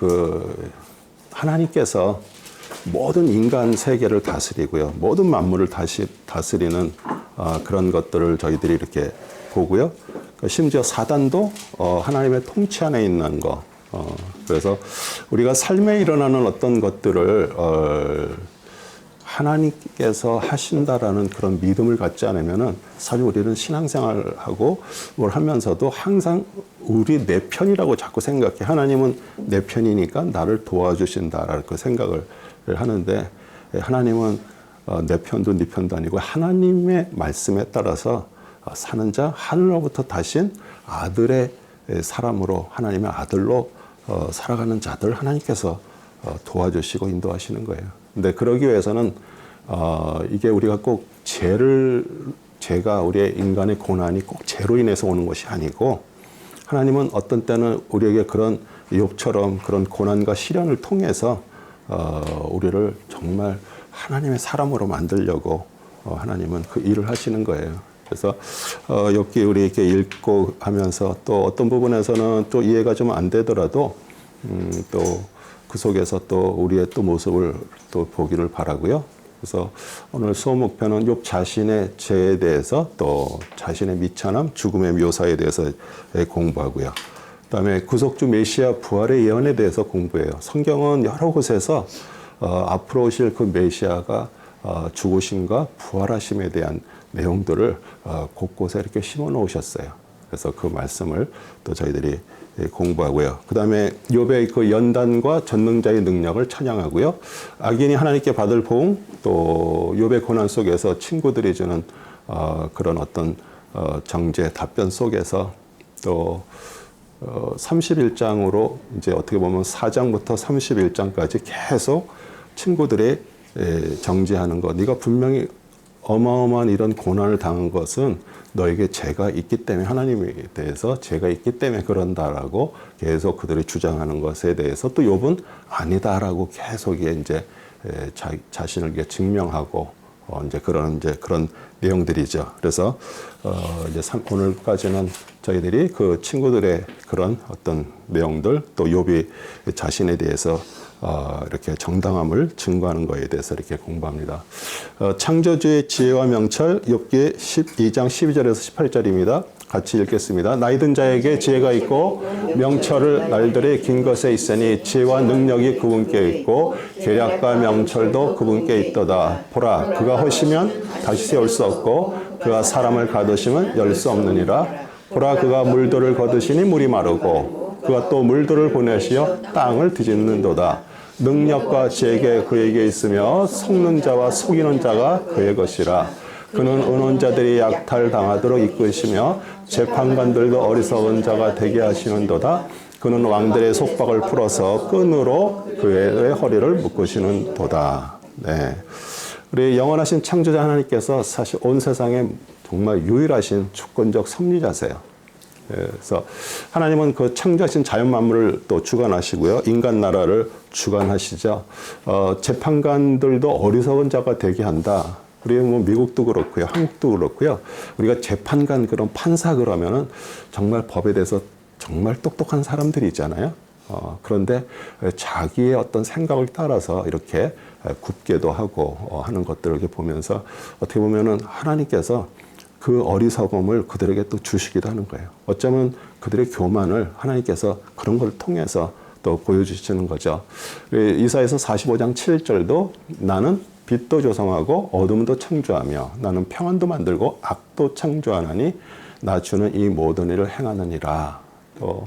그 하나님께서 모든 인간 세계를 다스리고요. 모든 만물을 다스리는 그런 것들을 저희들이 이렇게 보고요. 심지어 사단도 하나님의 통치 안에 있는 거. 그래서 우리가 삶에 일어나는 어떤 것들을 하나님께서 하신다라는 그런 믿음을 갖지 않으면은 사실 우리는 신앙생활하고 뭘 하면서도 항상 우리 내 편이라고 자꾸 생각해. 하나님은 내 편이니까 나를 도와주신다라는 그 생각을 하는데, 하나님은 내 편도 네 편도 아니고 하나님의 말씀에 따라서 사는 자, 하늘로부터 타신 아들의 사람으로, 하나님의 아들로 살아가는 자들 하나님께서 도와주시고 인도하시는 거예요. 근데 그러기 위해서는 이게 우리가 꼭 죄가 우리의 인간의 고난이 꼭 죄로 인해서 오는 것이 아니고, 하나님은 어떤 때는 우리에게 그런 욥처럼 그런 고난과 시련을 통해서 우리를 정말 하나님의 사람으로 만들려고 하나님은 그 일을 하시는 거예요. 그래서 욥기 우리 이렇게 읽고 하면서 또 어떤 부분에서는 또 이해가 좀 안 되더라도 또 그 속에서 또 우리의 또 모습을 또 보기를 바라고요. 그래서 오늘 수업 목표는 욥 자신의 죄에 대해서 또 자신의 미천함, 죽음의 묘사에 대해서 공부하고요. 그다음에 구속주 메시아 부활의 예언에 대해서 공부해요. 성경은 여러 곳에서 앞으로 오실 그 메시아가 죽으심과 부활하심에 대한 내용들을 곳곳에 이렇게 심어 놓으셨어요. 그래서 그 말씀을 또 저희들이 공부하고요. 그 다음에 욥의 그 연단과 전능자의 능력을 찬양하고요. 악인이 하나님께 받을 보응, 또 욥의 고난 속에서 친구들이 주는 그런 어떤 정죄, 답변 속에서 또 31장으로 이제 어떻게 보면 4장부터 31장까지 계속 친구들의 정죄하는 것. 네가 분명히 어마어마한 이런 고난을 당한 것은 너에게 죄가 있기 때문에, 하나님에 대해서 죄가 있기 때문에 그런다라고 계속 그들이 주장하는 것에 대해서 또 욥은 아니다라고 계속 이제 자신을 증명하고 이제 그런 내용들이죠. 그래서 이제 오늘까지는 저희들이 그 친구들의 그런 어떤 내용들, 또 욥이 자신에 대해서 이렇게 정당함을 증거하는 것에 대해서 이렇게 공부합니다. 창조주의 지혜와 명철, 욥기 12장 12절에서 18절입니다. 같이 읽겠습니다. 나이든 자에게 지혜가 있고 명철을 날들의 긴 것에 있으니 지혜와 능력이 그분께 있고 계략과 명철도 그분께 있도다. 보라, 그가 허시면 다시 세울 수 없고 그가 사람을 가두시면 열 수 없느니라. 보라, 그가 물들을 거두시니 물이 마르고 그가 또 물들을 보내시어 땅을 뒤집는도다. 능력과 지혜가 그에게 있으며 속는 자와 속이는 자가 그의 것이라. 그는 언론자들이 약탈당하도록 이끄시며 재판관들도 어리석은 자가 되게 하시는도다. 그는 왕들의 속박을 풀어서 끈으로 그의 허리를 묶으시는도다. 네. 우리 영원하신 창조자 하나님께서 사실 온 세상에 정말 유일하신 주권적 섭리자세요. 그래서 하나님은 그 창조하신 자연 만물을 또 주관하시고요. 인간 나라를 주관하시죠. 재판관들도 어리석은 자가 되게 한다. 우리 뭐 미국도 그렇고요, 한국도 그렇고요. 우리가 재판관, 그런 판사 그러면은 정말 법에 대해서 정말 똑똑한 사람들이잖아요. 그런데 자기의 어떤 생각을 따라서 이렇게 굽게도 하고 하는 것들을 이렇게 보면서 어떻게 보면은 하나님께서 그 어리석음을 그들에게 또 주시기도 하는 거예요. 어쩌면 그들의 교만을 하나님께서 그런 걸 통해서 또 보여주시는 거죠. 이사야서 45장 7절도 나는 빛도 조성하고 어둠도 창조하며 나는 평안도 만들고 악도 창조하나니 나 주는 이 모든 일을 행하느니라. 또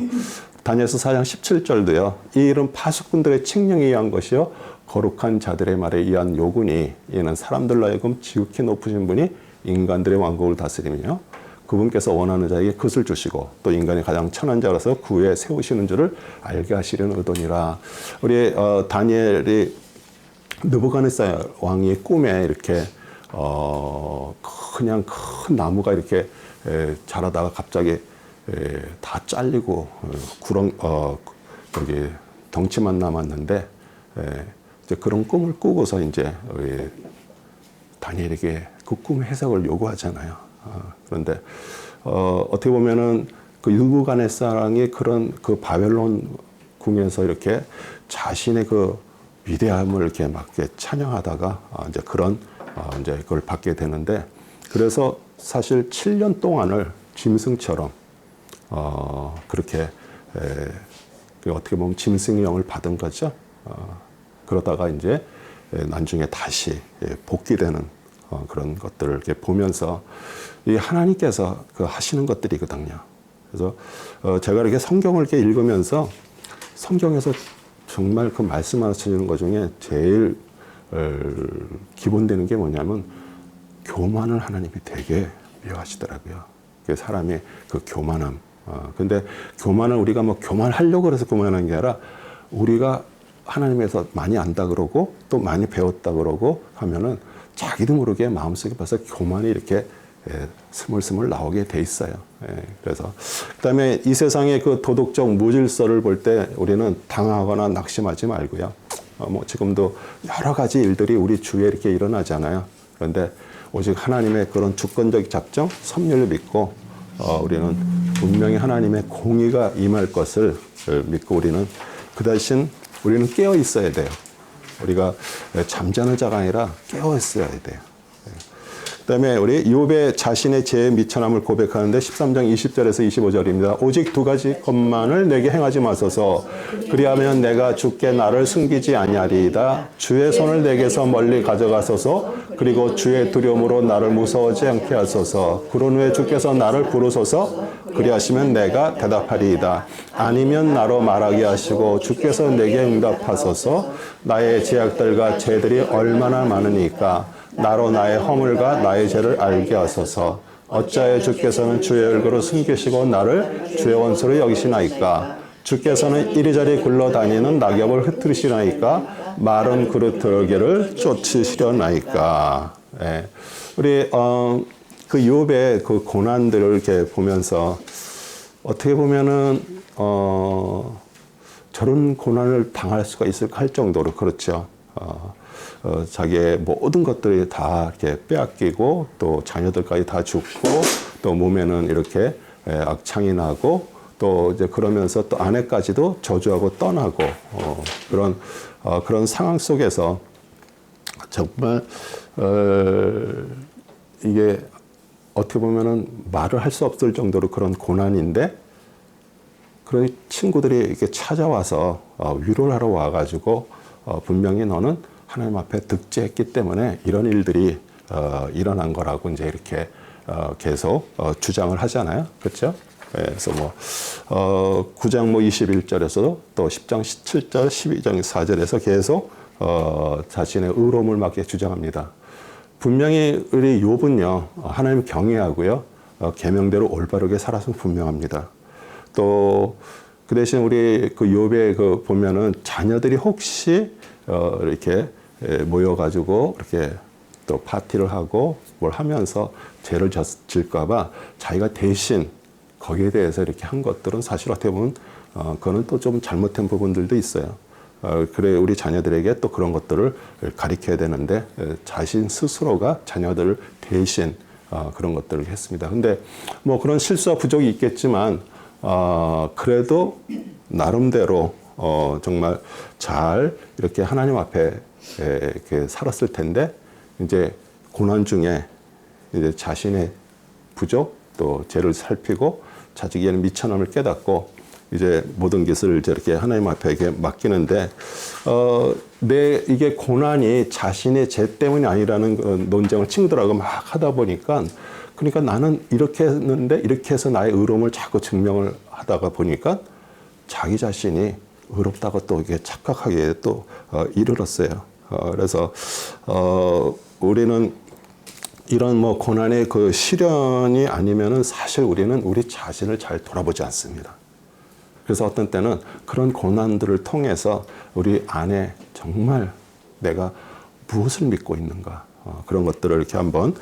다니엘서 4장 17절도요. 이 일은 파수꾼들의 칙령에 의한 것이요 거룩한 자들의 말에 의한 요구니 이는 사람들로 하여금 지극히 높으신 분이 인간들의 왕국을 다스리며 그분께서 원하는 자에게 것을 주시고 또 인간이 가장 천한 자라서 그 위에 세우시는 줄을 알게 하시려는 의도니라. 우리 다니엘이 느부갓네살 왕의 꿈에 이렇게 그냥 큰 나무가 이렇게 자라다가 갑자기 다 잘리고 여기 덩치만 남았는데 이제 그런 꿈을 꾸고서 이제 다니엘에게 그 꿈의 해석을 요구하잖아요. 그런데 어떻게 보면은 그 느부갓네살이 그런 그 바벨론 궁에서 이렇게 자신의 그 위대함을 이렇게 막 이렇게 찬양하다가 이제 그런 이제 그걸 받게 되는데, 그래서 사실 7년 동안을 짐승처럼 그렇게 어떻게 보면 짐승의 영을 받은 거죠. 그러다가 이제 나중에 다시 복귀되는 그런 것들을 이렇게 보면서 이 하나님께서 그 하시는 것들이거든요. 그래서 제가 이렇게 성경을 이렇게 읽으면서 성경에서 정말 그 말씀하시는 것 중에 제일 기본되는 게 뭐냐면 교만을 하나님이 되게 미워하시더라고요. 그 사람의 그 교만함. 근데 교만을 우리가 뭐 교만하려고 그래서 교만한 게 아니라 우리가 하나님에서 많이 안다 그러고 또 많이 배웠다 그러고 하면은 자기도 모르게 마음속에 벌써 교만이 이렇게 스물스물 나오게 돼 있어요. 그래서 그다음에 이 세상의 그 도덕적 무질서를 볼 때 우리는 당하거나 낙심하지 말고요. 뭐 지금도 여러 가지 일들이 우리 주위에 이렇게 일어나잖아요. 그런데 오직 하나님의 그런 주권적 작정, 섭리를 믿고 우리는 분명히 하나님의 공의가 임할 것을 믿고 우리는 그 대신 우리는 깨어 있어야 돼요. 우리가 잠자는 자가 아니라 깨어 있어야 돼요. 그다음에 우리 욥의 자신의 죄의 미천함을 고백하는데 13장 20절에서 25절입니다. 오직 두 가지 것만을 내게 행하지 마소서. 그리하면 내가 주께 나를 숨기지 아니하리이다. 주의 손을 내게서 멀리 가져가소서. 그리고 주의 두려움으로 나를 무서워하지 않게 하소서. 그런 후에 주께서 나를 부르소서. 그리하시면 내가 대답하리이다. 아니면 나로 말하게 하시고 주께서 내게 응답하소서. 나의 죄악들과 죄들이 얼마나 많으니까 나로 나의 허물과 나의 죄를 알게 하소서. 어찌하여 주께서는 주의 얼굴을 숨기시고 나를 주의 원수로 여기시나이까. 주께서는 이리저리 굴러다니는 낙엽을 흩트시나이까. 마른 그루터기를 쫓으시려나이까. 우리 그 욥의 그 고난들을 이렇게 보면서 어떻게 보면은 저런 고난을 당할 수가 있을까 할 정도로 그렇죠. 자기의 모든 것들이 다 이렇게 빼앗기고 또 자녀들까지 다 죽고 또 몸에는 이렇게 악창이 나고 또 이제 그러면서 또 아내까지도 저주하고 떠나고 그런 상황 속에서 정말 이게 어떻게 보면은 말을 할 수 없을 정도로 그런 고난인데 그런 친구들이 이렇게 찾아와서 위로를 하러 와가지고 분명히 너는 하나님 앞에 득죄했기 때문에 이런 일들이 일어난 거라고 이제 이렇게 계속 주장을 하잖아요. 그렇죠? 그래서 뭐 9장 뭐 21절에서도 또 10장 17절, 12장 4절에서 계속 자신의 의로움을 막 주장합니다. 분명히 우리 욥은요 하나님 경외하고요 계명대로 올바르게 살아서 분명합니다. 또 그 대신 우리 그 욥의 그 보면은 자녀들이 혹시 이렇게 모여가지고 이렇게 또 파티를 하고 뭘 하면서 죄를 질까봐 자기가 대신 거기에 대해서 이렇게 한 것들은 사실 어떻게 보면 그거는 또 좀 잘못된 부분들도 있어요. 그래 우리 자녀들에게 또 그런 것들을 가르쳐야 되는데 자신 스스로가 자녀들을 대신 그런 것들을 했습니다. 근데 뭐 그런 실수와 부족이 있겠지만 그래도 나름대로 정말 잘 이렇게 하나님 앞에 이렇게 살았을 텐데 이제 고난 중에 이제 자신의 부족 또 죄를 살피고 자기에는 미천함을 깨닫고 이제 모든 것을 이렇게 하나님 앞에 이렇게 맡기는데 이게 고난이 자신의 죄 때문이 아니라는 그런 논쟁을 친구들하고 막 하다 보니까 그러니까 나는 이렇게 했는데 이렇게 해서 나의 의로움을 자꾸 증명을 하다가 보니까 자기 자신이 의롭다고 또 이게 착각하기에 또 이르렀어요. 그래서 우리는 이런 뭐 고난의 그 시련이 아니면은 사실 우리는 우리 자신을 잘 돌아보지 않습니다. 그래서 어떤 때는 그런 고난들을 통해서 우리 안에 정말 내가 무엇을 믿고 있는가 그런 것들을 이렇게 한번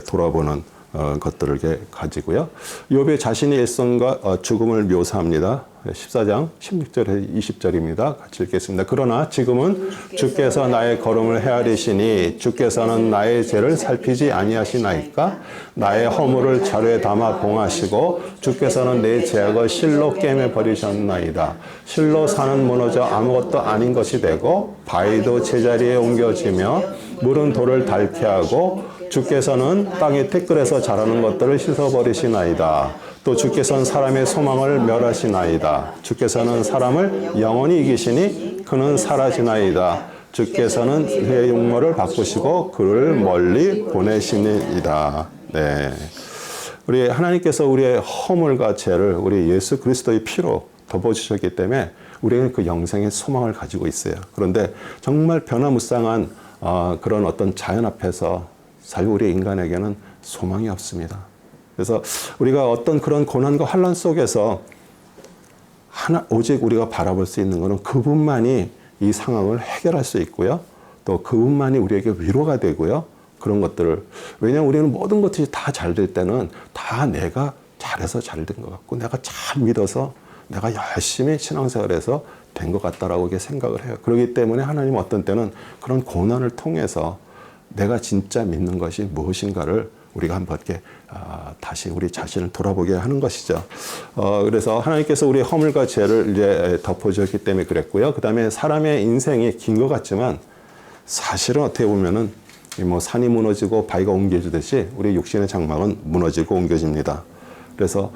돌아보는 것들을 이렇게 가지고요. 욥이 자신의 일생과 죽음을 묘사합니다. 14장 16절에 20절입니다. 같이 읽겠습니다. 그러나 지금은 주께서 나의 걸음을 헤아리시니 주께서는 나의 죄를 살피지 아니하시나이까? 나의 허물을 자루에 담아 봉하시고 주께서는 내 죄악을 실로 꿰매 버리셨나이다. 실로 산은 무너져 아무것도 아닌 것이 되고 바위도 제자리에 옮겨지며 물은 돌을 닳게 하고 주께서는 땅의 티끌에서 자라는 것들을 씻어버리시나이다. 또 주께서는 사람의 소망을 멸하시나이다. 주께서는 사람을 영원히 이기시니 그는 사라지나이다. 주께서는 그의 용모를 바꾸시고 그를 멀리 보내시니이다. 네. 우리 하나님께서 우리의 허물과 죄를 우리 예수 그리스도의 피로 덮어주셨기 때문에 우리는 그 영생의 소망을 가지고 있어요. 그런데 정말 변화무쌍한 그런 어떤 자연 앞에서 사실 우리 인간에게는 소망이 없습니다. 그래서 우리가 어떤 그런 고난과 환난 속에서 오직 우리가 바라볼 수 있는 것은 그분만이 이 상황을 해결할 수 있고요. 또 그분만이 우리에게 위로가 되고요. 그런 것들을. 왜냐하면 우리는 모든 것들이 다 잘 될 때는 다 내가 잘해서 잘 된 것 같고 내가 잘 믿어서 내가 열심히 신앙생활해서 된 것 같다라고 이렇게 생각을 해요. 그렇기 때문에 하나님은 어떤 때는 그런 고난을 통해서 내가 진짜 믿는 것이 무엇인가를 우리가 한번 이렇게 다시 우리 자신을 돌아보게 하는 것이죠. 그래서 하나님께서 우리의 허물과 죄를 이제 덮어주었기 때문에 그랬고요. 그 다음에 사람의 인생이 긴 것 같지만 사실은 어떻게 보면은 뭐 산이 무너지고 바위가 옮겨지듯이 우리 육신의 장막은 무너지고 옮겨집니다. 그래서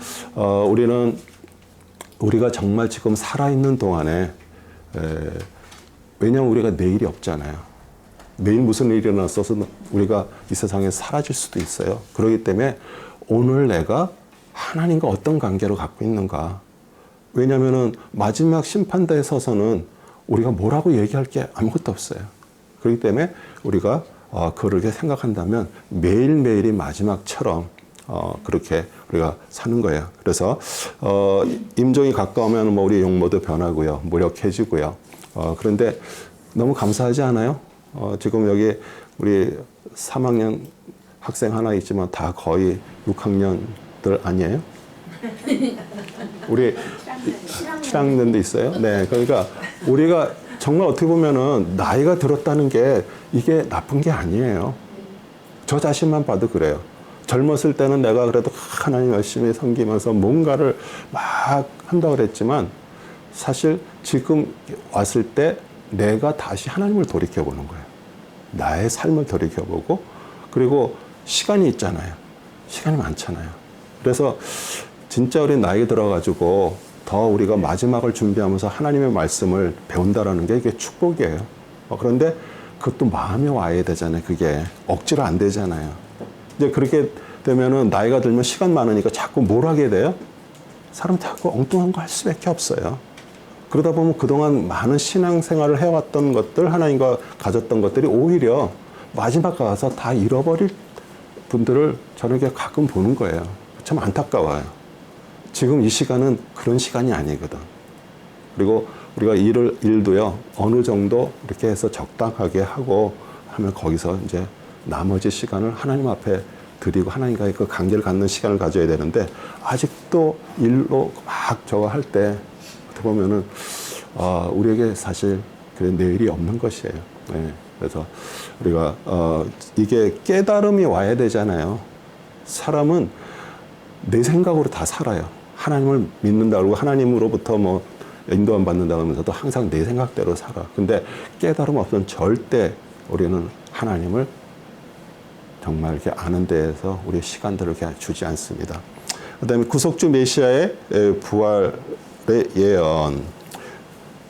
우리가 정말 지금 살아있는 동안에 왜냐하면 우리가 내일이 없잖아요. 내일 무슨 일이 일어났어서 우리가 이 세상에 사라질 수도 있어요. 그렇기 때문에 오늘 내가 하나님과 어떤 관계를 갖고 있는가. 왜냐하면 마지막 심판대에 서서는 우리가 뭐라고 얘기할 게 아무것도 없어요. 그렇기 때문에 우리가 그렇게 생각한다면 매일매일이 마지막처럼 그렇게 우리가 사는 거예요. 그래서 임종이 가까우면 뭐 우리 용모도 변하고요. 무력해지고요. 그런데 너무 감사하지 않아요? 지금 여기 우리 3학년 학생 하나 있지만 다 거의 6학년들 아니에요? 우리 7학년도 있어요? 네. 그러니까 우리가 정말 어떻게 보면은 나이가 들었다는 게 이게 나쁜 게 아니에요. 저 자신만 봐도 그래요. 젊었을 때는 내가 그래도 하나님 열심히 섬기면서 뭔가를 막 한다고 그랬지만 사실 지금 왔을 때 내가 다시 하나님을 돌이켜보는 거예요. 나의 삶을 돌이켜보고 그리고 시간이 있잖아요. 시간이 많잖아요. 그래서 진짜 우리 나이 들어가지고 더 우리가 마지막을 준비하면서 하나님의 말씀을 배운다라는 게 이게 축복이에요. 그런데 그것도 마음에 와야 되잖아요. 그게 억지로 안 되잖아요. 이제 그렇게 되면은 나이가 들면 시간 많으니까 자꾸 뭘 하게 돼요? 사람 자꾸 엉뚱한 거 할 수밖에 없어요. 그러다 보면 그동안 많은 신앙생활을 해왔던 것들, 하나님과 가졌던 것들이 오히려 마지막 가서 다 잃어버릴 분들을 저는 이렇게 가끔 보는 거예요. 참 안타까워요. 지금 이 시간은 그런 시간이 아니거든. 그리고 우리가 일도요, 어느 정도 이렇게 해서 적당하게 하고 하면 거기서 이제 나머지 시간을 하나님 앞에 드리고 하나님과의 그 관계를 갖는 시간을 가져야 되는데 아직도 일로 막 저거 할 때 보면은 우리에게 사실 내일이 없는 것이에요. 네. 그래서 우리가 이게 깨달음이 와야 되잖아요. 사람은 내 생각으로 다 살아요. 하나님을 믿는다 그러고 하나님으로부터 뭐 인도함 받는다 하면서도 항상 내 생각대로 살아. 근데 깨달음 없으면 절대 우리는 하나님을 정말 이렇게 아는 데에서 우리의 시간들을 이렇게 주지 않습니다. 그 다음에 구속주 메시아의 부활의 예언.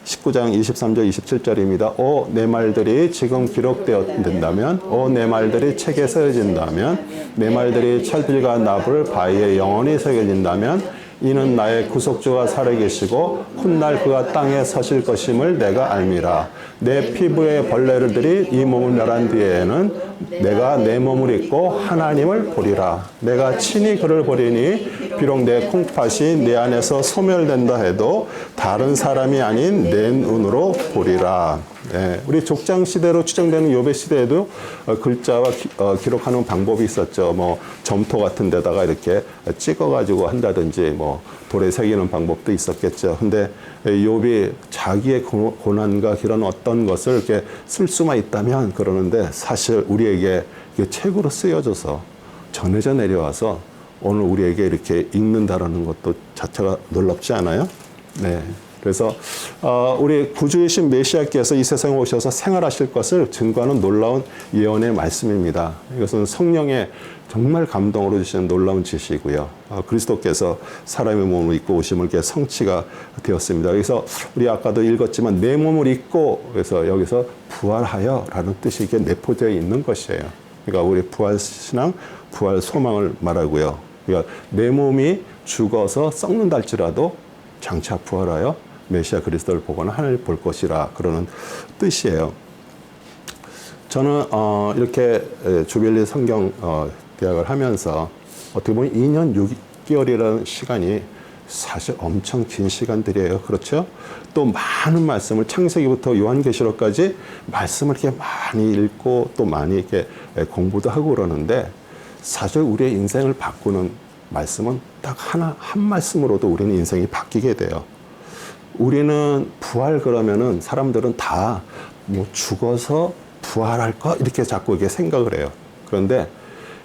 19장 23절 27절입니다. 내 말들이 지금 기록되었다면 내 말들이 책에 쓰여진다면 내 말들이 철들과 나불 바위에 영원히 새겨진다면 이는 나의 구속주가 살아계시고 훗날 그가 땅에 서실 것임을 내가 알미라. 내 피부의 벌레들이 이 몸을 멸한 뒤에는 내가 내 몸을 입고 하나님을 보리라. 내가 친히 그를 보리니 비록 내 콩팥이 내 안에서 소멸된다 해도 다른 사람이 아닌 내 눈으로 보리라. 네, 우리 족장 시대로 추정되는 욥의 시대에도 글자와 기록하는 방법이 있었죠. 뭐 점토 같은 데다가 이렇게 찍어가지고 한다든지 뭐 돌에 새기는 방법도 있었겠죠. 근데 욥이 자기의 고난과 그런 어떤 것을 이렇게 쓸 수만 있다면 그러는데 사실 우리에게 이게 책으로 쓰여져서 전해져 내려와서 오늘 우리에게 이렇게 읽는다라는 것도 자체가 놀랍지 않아요? 네. 그래서 우리 구주이신 메시아께서 이 세상에 오셔서 생활하실 것을 증거하는 놀라운 예언의 말씀입니다. 이것은 성령의 정말 감동으로 주시는 놀라운 지시고요. 그리스도께서 사람의 몸을 입고 오심을 이렇게 성취가 되었습니다. 그래서 우리 아까도 읽었지만 내 몸을 입고 그래서 여기서 부활하여라는 뜻이 이게 내포되어 있는 것이에요. 그러니까 우리 부활 신앙, 부활 소망을 말하고요. 그러니까 내 몸이 죽어서 썩는다 할지라도 장차 부활하여 메시아 그리스도를 보거나 하늘을 볼 것이라 그러는 뜻이에요. 저는 이렇게 주빌리 성경 대학을 하면서 어떻게 보면 2년 6개월이라는 시간이 사실 엄청 긴 시간들이에요. 그렇죠? 또 많은 말씀을 창세기부터 요한계시록까지 말씀을 이렇게 많이 읽고 또 많이 이렇게 공부도 하고 그러는데 사실 우리의 인생을 바꾸는 말씀은 딱 한 말씀으로도 우리는 인생이 바뀌게 돼요. 우리는 부활 그러면은 사람들은 다 뭐 죽어서 부활할까? 이렇게 자꾸 이렇게 생각을 해요. 그런데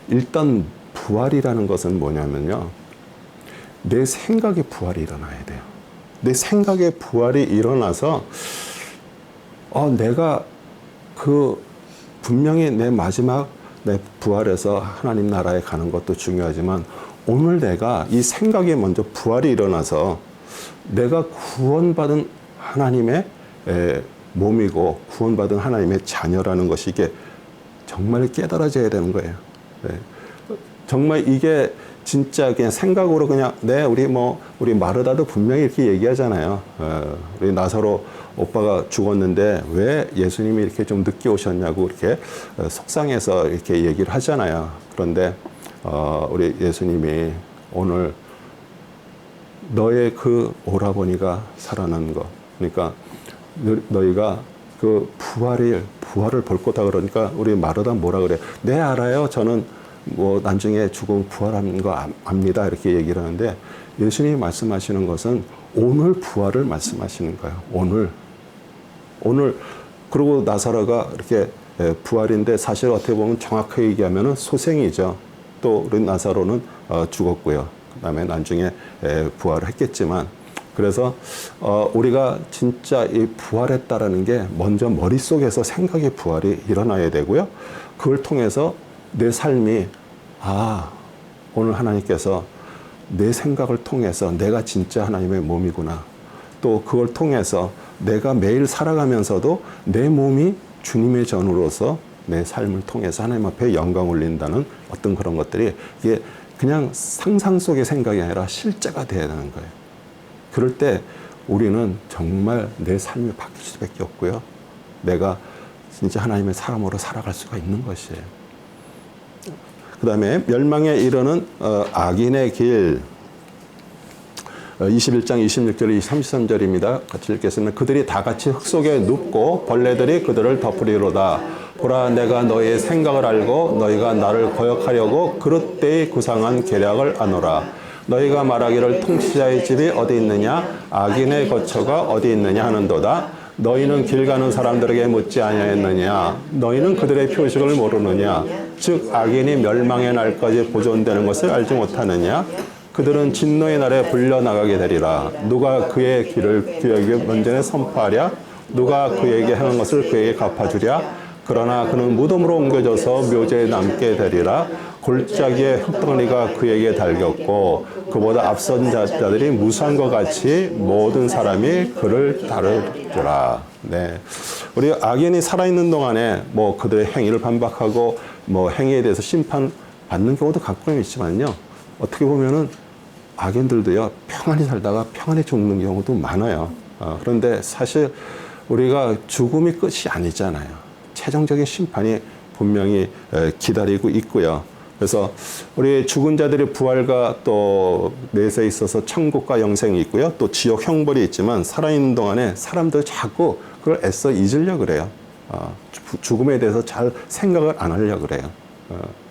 일단 부활이라는 것은 뭐냐면요. 내 생각의 부활이 일어나야 돼요. 내 생각의 부활이 일어나서 내가 분명히 내 마지막 내 부활해서 하나님 나라에 가는 것도 중요하지만 오늘 내가 이 생각에 먼저 부활이 일어나서 내가 구원받은 하나님의 몸이고 구원받은 하나님의 자녀라는 것이 이게 정말 깨달아져야 되는 거예요. 네. 정말 이게 진짜 그냥 생각으로 그냥 우리 마르다도 분명히 이렇게 얘기하잖아요. 우리 나사로 오빠가 죽었는데 왜 예수님이 이렇게 좀 늦게 오셨냐고 이렇게 속상해서 이렇게 얘기를 하잖아요. 그런데 우리 예수님이 오늘 너의 그 오라버니가 살아난 거, 그러니까 너희가 그 부활을 볼 거다 그러니까 우리 마르다 뭐라 그래? 네 알아요. 저는 뭐 나중에 죽음 부활하는 거 압니다. 이렇게 얘기를 하는데 예수님이 말씀하시는 것은 오늘 부활을 말씀하시는 거예요. 오늘 그리고 나사로가 이렇게 부활인데 사실 어떻게 보면 정확하게 얘기하면은 소생이죠. 또 우리 나사로는 죽었고요. 그다음에 나중에 부활을 했겠지만 그래서 우리가 진짜 이 부활했다라는 게 먼저 머릿속에서 생각의 부활이 일어나야 되고요. 그걸 통해서 내 삶이 오늘 하나님께서 내 생각을 통해서 내가 진짜 하나님의 몸이구나. 또 그걸 통해서 내가 매일 살아가면서도 내 몸이 주님의 전으로서 내 삶을 통해서 하나님 앞에 영광 올린다는 어떤 그런 것들이 이게 그냥 상상 속의 생각이 아니라 실제가 돼야 되는 거예요. 그럴 때 우리는 정말 내 삶이 바뀔 수밖에 없고요. 내가 진짜 하나님의 사람으로 살아갈 수가 있는 것이에요. 그 다음에 멸망에 이르는 악인의 길 21장 26절 33절입니다. 같이 읽겠습니다. 그들이 다 같이 흙 속에 눕고 벌레들이 그들을 덮으리로다. 보라 내가 너희의 생각을 알고 너희가 나를 거역하려고 그릇되이 구상한 계략을 아노라. 너희가 말하기를 통치자의 집이 어디 있느냐 악인의 거처가 어디 있느냐 하는도다. 너희는 길 가는 사람들에게 묻지 아니하였느냐 너희는 그들의 표식을 모르느냐 즉 악인이 멸망의 날까지 보존되는 것을 알지 못하느냐 그들은 진노의 날에 불려나가게 되리라. 누가 그의 길을 그에게 먼전에 선포하랴 누가 그에게 하는 것을 그에게 갚아주랴. 그러나 그는 무덤으로 옮겨져서 묘제에 남게 되리라. 골짜기의 흙덩어리가 그에게 달겼고 그보다 앞선 자들이 무수한 것 같이 모든 사람이 그를 따르더라. 네, 우리 악인이 살아있는 동안에 뭐 그들의 행위를 반박하고 뭐 행위에 대해서 심판 받는 경우도 가끔 있지만요. 어떻게 보면은 악인들도요 평안히 살다가 평안히 죽는 경우도 많아요. 그런데 사실 우리가 죽음이 끝이 아니잖아요. 최종적인 심판이 분명히 기다리고 있고요. 그래서 우리 죽은 자들의 부활과 또 내세에 있어서 천국과 영생이 있고요. 또 지옥 형벌이 있지만 살아있는 동안에 사람들 자꾸 그걸 애써 잊으려고 그래요. 죽음에 대해서 잘 생각을 안 하려고 그래요.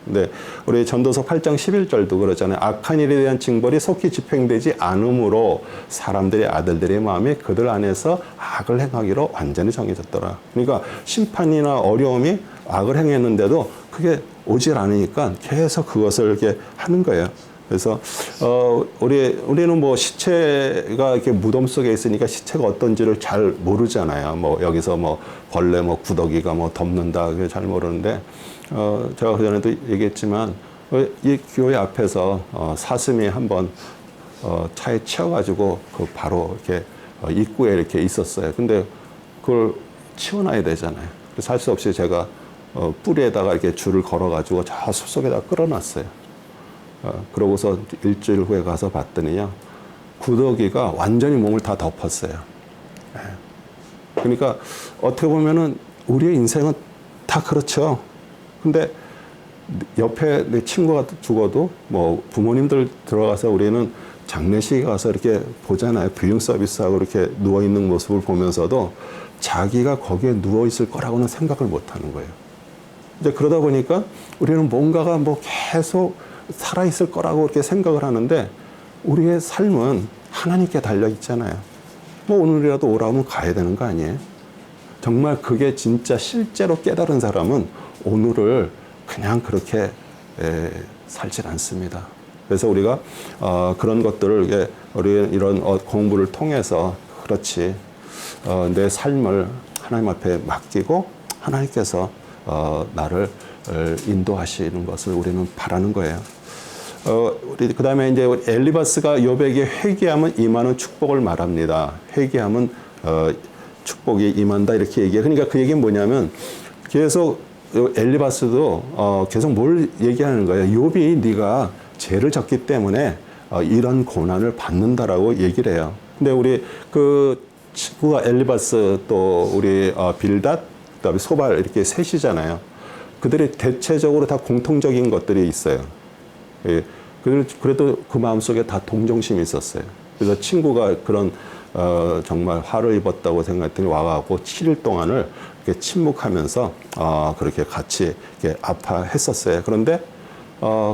근데 우리 전도서 8장 11절도 그러잖아요. 악한 일에 대한 징벌이 속히 집행되지 않으므로 사람들의 아들들의 마음이 그들 안에서 악을 행하기로 완전히 정해졌더라. 그러니까 심판이나 어려움이 악을 행했는데도 그게 오질 않으니까 계속 그것을 이렇게 하는 거예요. 그래서 우리는 뭐 시체가 이렇게 무덤 속에 있으니까 시체가 어떤지를 잘 모르잖아요. 뭐 여기서 뭐 벌레 뭐 구더기가 뭐 덮는다 그게 잘 모르는데 제가 그전에도 얘기했지만 이 교회 앞에서 사슴이 한번 차에 치여가지고 그 바로 이렇게 입구에 이렇게 있었어요. 근데 그걸 치워놔야 되잖아요. 그래서 할 수 없이 제가 뿌리에다가 이렇게 줄을 걸어가지고 저 숲속에다 끌어놨어요. 그러고서 일주일 후에 가서 봤더니요, 구더기가 완전히 몸을 다 덮었어요. 그러니까 어떻게 보면은 우리의 인생은 다 그렇죠. 근데 옆에 내 친구가 죽어도 뭐 부모님들 들어가서 우리는 장례식에 가서 이렇게 보잖아요. 뷰잉 서비스하고 이렇게 누워있는 모습을 보면서도 자기가 거기에 누워있을 거라고는 생각을 못 하는 거예요. 이제 그러다 보니까 우리는 뭔가가 뭐 계속 살아있을 거라고 이렇게 생각을 하는데 우리의 삶은 하나님께 달려있잖아요. 뭐 오늘이라도 오라면 가야 되는 거 아니에요? 정말 그게 진짜 실제로 깨달은 사람은 오늘을 그냥 그렇게 살질 않습니다. 그래서 우리가 그런 것들을 우리 이런 공부를 통해서 그렇지 내 삶을 하나님 앞에 맡기고 하나님께서 나를 인도하시는 것을 우리는 바라는 거예요. 우리 그다음에 이제 엘리바스가 욥에게 회개하면 임하는 축복을 말합니다. 회개하면 축복이 임한다 이렇게 얘기해요. 그러니까 그 얘기는 뭐냐면 계속 엘리바스도 계속 뭘 얘기하는 거예요. 욥이 네가 죄를 졌기 때문에 이런 고난을 받는다라고 얘기를 해요. 근데 우리 그 친구가 엘리바스 또 우리 빌닷 그다음에 소발 이렇게 셋이잖아요. 그들이 대체적으로 다 공통적인 것들이 있어요. 예, 그래도 그 마음속에 다 동정심이 있었어요. 그래서 친구가 그런 정말 화를 입었다고 생각했더니 와가고 7일 동안을 이렇게 침묵하면서 그렇게 같이 이렇게 아파했었어요. 그런데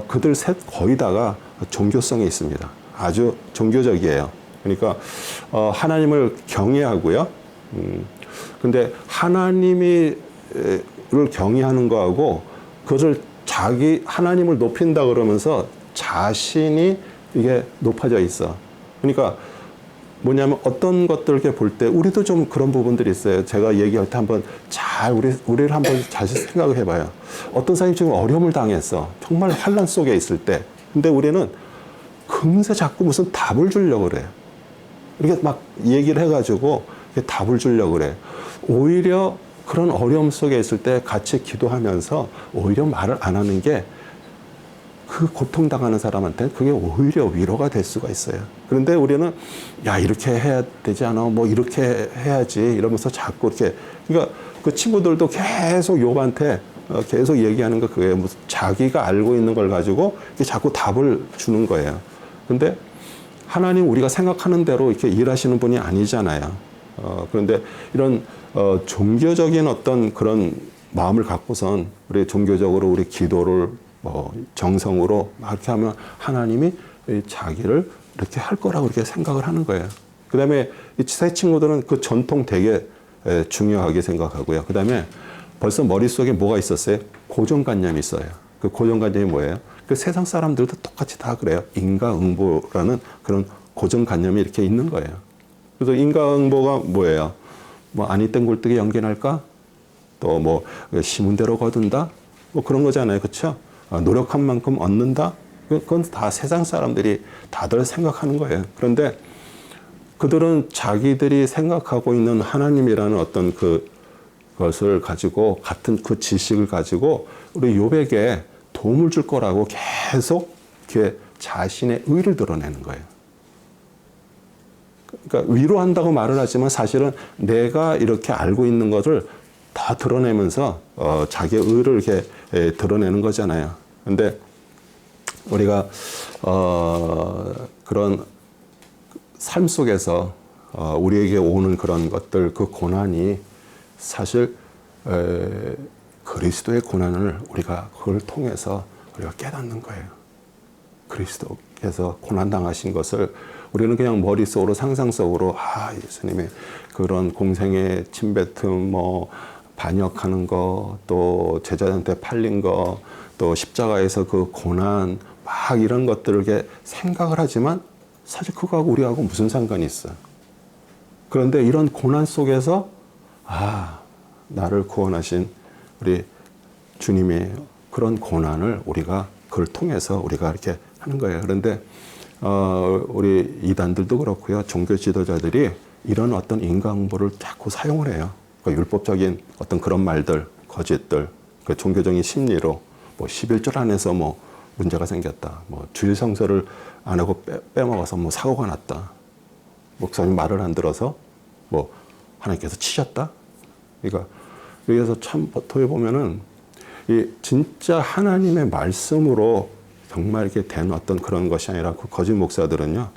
그들 셋 거의 다가 종교성이 있습니다. 아주 종교적이에요. 그러니까 하나님을 경외하고요. 근데 하나님을 경외하는 거하고 그것을 자기 하나님을 높인다 그러면서 자신이 이게 높아져 있어. 그러니까 뭐냐면 어떤 것들을 이렇게 볼 때 우리도 좀 그런 부분들이 있어요. 제가 얘기할 때 한번 잘 우리를 한번 다시 생각을 해봐요. 어떤 사람이 지금 어려움을 당했어. 정말 환난 속에 있을 때. 근데 우리는 금세 자꾸 무슨 답을 주려고 그래. 이렇게 막 얘기를 해가지고 답을 주려고 그래. 오히려 그런 어려움 속에 있을 때 같이 기도하면서 오히려 말을 안 하는 게 그 고통당하는 사람한테 그게 오히려 위로가 될 수가 있어요. 그런데 우리는 야 이렇게 해야 되지 않아? 뭐 이렇게 해야지 이러면서 자꾸 이렇게 그러니까 그 친구들도 계속 욥한테 계속 얘기하는 거 그게 무슨 자기가 알고 있는 걸 가지고 자꾸 답을 주는 거예요. 근데 하나님 우리가 생각하는 대로 이렇게 일하시는 분이 아니잖아요. 그런데 이런 종교적인 어떤 그런 마음을 갖고선 우리 종교적으로 우리 기도를 정성으로 막 이렇게 하면 하나님이 자기를 이렇게 할 거라고 이렇게 생각을 하는 거예요. 그 다음에 이 세 친구들은 그 전통 되게 중요하게 생각하고요. 그 다음에 벌써 머릿속에 뭐가 있었어요? 고정관념이 있어요. 그 고정관념이 뭐예요? 그 세상 사람들도 똑같이 다 그래요. 인과응보라는 그런 고정관념이 이렇게 있는 거예요. 그래서 인과응보가 뭐예요? 뭐 아니 땐 굴뚝에 연기날까? 또 뭐 심은 대로 거둔다? 뭐 그런 거잖아요. 그렇죠? 노력한 만큼 얻는다? 그건 다 세상 사람들이 다들 생각하는 거예요. 그런데 그들은 자기들이 생각하고 있는 하나님이라는 어떤 그것을 가지고 같은 그 지식을 가지고 우리 욥에게 도움을 줄 거라고 계속 이렇게 자신의 의를 드러내는 거예요. 그러니까 위로한다고 말을 하지만 사실은 내가 이렇게 알고 있는 것을 다 드러내면서 자기의 의를 이렇게 드러내는 거잖아요. 근데 우리가 그런 삶 속에서 우리에게 오는 그런 것들, 그 고난이 사실 그리스도의 고난을 우리가 그걸 통해서 우리가 깨닫는 거예요. 그리스도께서 고난 당하신 것을 우리는 그냥 머릿속으로 상상 속으로 예수님의 그런 공생의 침뱉음, 뭐 반역하는 거, 또 제자한테 팔린 거, 또 십자가에서 그 고난 막 이런 것들을 이렇게 생각을 하지만 사실 그거하고 우리하고 무슨 상관이 있어요. 그런데 이런 고난 속에서 나를 구원하신 우리 주님의 그런 고난을 우리가 그걸 통해서 우리가 이렇게 하는 거예요. 그런데 우리 이단들도 그렇고요. 종교 지도자들이 이런 어떤 인과응보를 자꾸 사용을 해요. 그러니까 율법적인 어떤 그런 말들, 거짓들, 그 종교적인 심리로 뭐 11절 안에서 뭐 문제가 생겼다. 뭐 주일 성서를 안 하고 빼먹어서 뭐 사고가 났다. 목사님 말을 안 들어서 뭐 하나님께서 치셨다. 그러니까 여기서 참 어떻게 보면은 이 진짜 하나님의 말씀으로 정말 이렇게 된 어떤 그런 것이 아니라 그 거짓 목사들은요,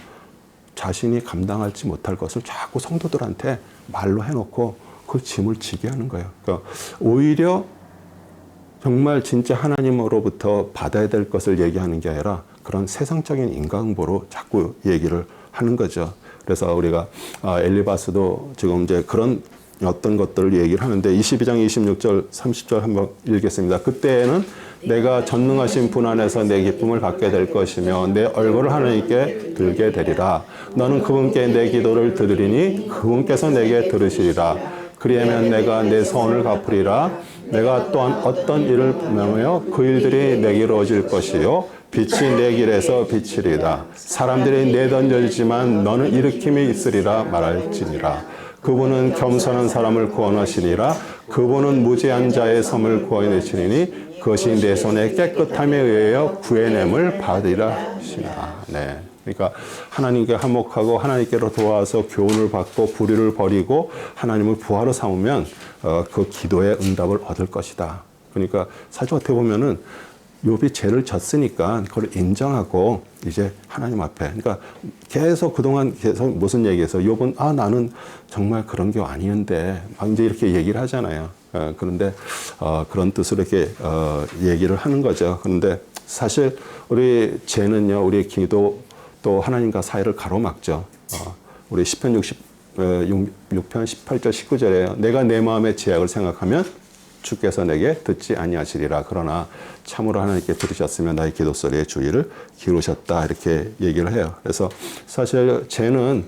자신이 감당하지 못할 것을 자꾸 성도들한테 말로 해놓고 그 짐을 지게 하는 거예요. 그러니까 오히려 정말 진짜 하나님으로부터 받아야 될 것을 얘기하는 게 아니라 그런 세상적인 인과응보로 자꾸 얘기를 하는 거죠. 그래서 우리가 엘리바스도 지금 이제 그런 어떤 것들을 얘기를 하는데 22장 26절 30절 한번 읽겠습니다. 그때에는 내가 전능하신 분 안에서 내 기쁨을 받게 될 것이며 내 얼굴을 하나님께 들게 되리라. 너는 그분께 내 기도를 들으리니 그분께서 내게 들으시리라. 그리하면 내가 내 소원을 갚으리라. 내가 또한 어떤 일을 명하여 그 일들이 내게 이루어질 것이요 빛이 내 길에서 비치리다. 사람들이 내던져지지만 너는 일으킴이 있으리라 말할지니라. 그분은 겸손한 사람을 구원하시니라. 그분은 무죄한 자의 섬을 구원하시니 그것이 내 손의 깨끗함에 의하여 구해냄을 받으리라 하시니라. 네. 그러니까 하나님께 화목하고 하나님께로 도와서 교훈을 받고 불의를 버리고 하나님을 부하로 삼으면 그 기도의 응답을 얻을 것이다. 그러니까 사실 어떻게 보면은 욥이 죄를 졌으니까 그걸 인정하고 이제 하나님 앞에, 그러니까 계속 그동안 계속 무슨 얘기해서 욥은 나는 정말 그런 게 아니는데 막 이제 이렇게 얘기를 하잖아요. 그런데 그런 뜻으로 이렇게 얘기를 하는 거죠. 그런데 사실 우리 죄는요, 우리의 기도 또 하나님과 사이를 가로막죠. 우리 시편 6편 18절 19절에요. 내가 내 마음의 죄악을 생각하면 주께서 내게 듣지 아니하시리라. 그러나 참으로 하나님께 들으셨으면 나의 기도 소리에 주의를 기울이셨다. 이렇게 얘기를 해요. 그래서 사실 죄는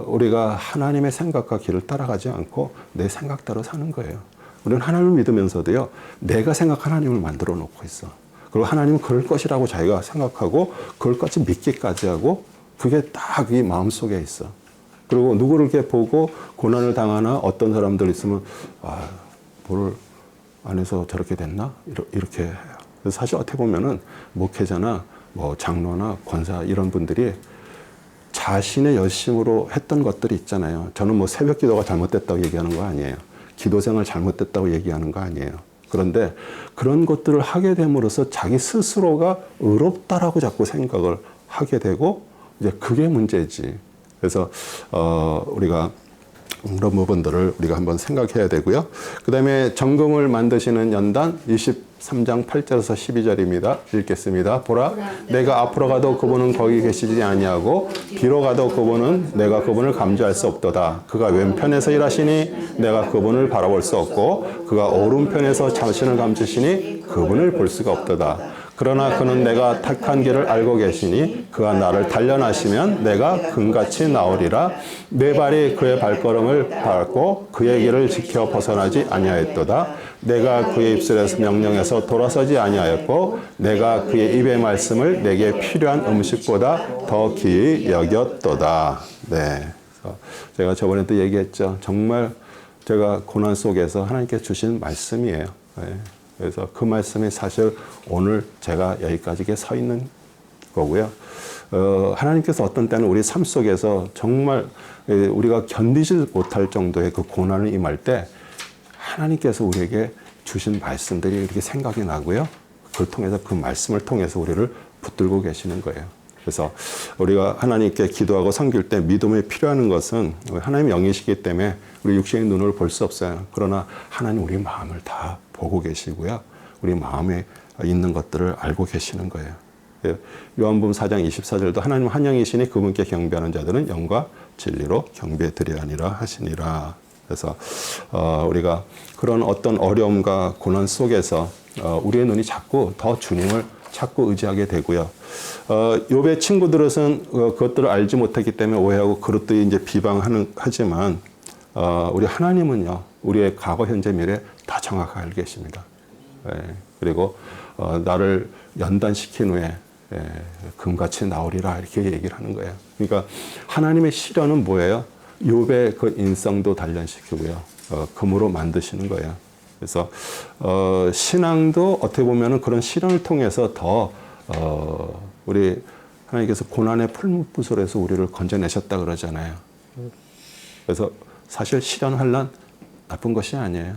우리가 하나님의 생각과 길을 따라가지 않고 내 생각대로 사는 거예요. 우리는 하나님을 믿으면서도요, 내가 생각한 하나님을 만들어 놓고 있어. 그리고 하나님은 그럴 것이라고 자기가 생각하고 그걸까지 믿기까지 하고 그게 딱 이 마음속에 있어. 그리고 누구를 이렇게 보고 고난을 당하나 어떤 사람들 있으면 뭘 안 해서 저렇게 됐나? 이렇게 해요. 그래서 사실 어떻게 보면은 목회자나 뭐 장로나 권사 이런 분들이 자신의 열심으로 했던 것들이 있잖아요. 저는 뭐 새벽 기도가 잘못됐다고 얘기하는 거 아니에요. 기도 생활 잘못됐다고 얘기하는 거 아니에요. 그런데 그런 것들을 하게 됨으로써 자기 스스로가 의롭다라고 자꾸 생각을 하게 되고 이제 그게 문제지. 그래서 우리가 그런 부분들을 우리가 한번 생각해야 되고요. 그 다음에 정금을 만드시는 연단 23장 8절에서 12절입니다. 읽겠습니다. 보라, 내가 앞으로 가도 그분은 거기 계시지 아니하고 뒤로 가도 그분은 내가 그분을 감지할 수 없도다. 그가 왼편에서 일하시니 내가 그분을 바라볼 수 없고 그가 오른편에서 자신을 감추시니 그분을 볼 수가 없도다. 그러나 그는 내가 택한 길을 알고 계시니 그가 나를 단련하시면 내가 금같이 나오리라. 내 발이 그의 발걸음을 밟고 그의 길을 지켜 벗어나지 아니하였도다. 내가 그의 입술에서 명령해서 돌아서지 아니하였고 내가 그의 입의 말씀을 내게 필요한 음식보다 더 귀히 여겼도다. 네, 제가 저번에도 얘기했죠. 정말 제가 고난 속에서 하나님께 주신 말씀이에요. 네. 그래서 그 말씀이 사실 오늘 제가 여기까지 서 있는 거고요. 하나님께서 어떤 때는 우리 삶 속에서 정말 우리가 견디지 못할 정도의 그 고난을 임할 때 하나님께서 우리에게 주신 말씀들이 이렇게 생각이 나고요. 그걸 통해서 그 말씀을 통해서 우리를 붙들고 계시는 거예요. 그래서 우리가 하나님께 기도하고 섬길 때 믿음이 필요한 것은 하나님의 영이시기 때문에 우리 육신의 눈으로 볼 수 없어요. 그러나 하나님 우리 마음을 다 보고 계시고요. 우리 마음에 있는 것들을 알고 계시는 거예요. 요한복음 4장 24절도 하나님 한 영이시니 그분께 경배하는 자들은 영과 진리로 경배드려야 하니라 하시니라. 그래서 우리가 그런 어떤 어려움과 고난 속에서 우리의 눈이 자꾸 더 주님을 자꾸 의지하게 되고요. 욥의 친구들은 그것들을 알지 못했기 때문에 오해하고 그것들이 이제 하지만 우리 하나님은요, 우리의 과거, 현재, 미래 다 정확하게 알고 계십니다. 그리고 나를 연단시킨 후에 금같이 나오리라 이렇게 얘기를 하는 거예요. 그러니까 하나님의 시련은 뭐예요? 욥의 그 인성도 단련시키고요, 금으로 만드시는 거예요. 그래서 신앙도 어떻게 보면은 그런 시련을 통해서 더 우리 하나님께서 고난의 풀무불소리에서 우리를 건져내셨다 그러잖아요. 그래서 사실 시련 환난 나쁜 것이 아니에요.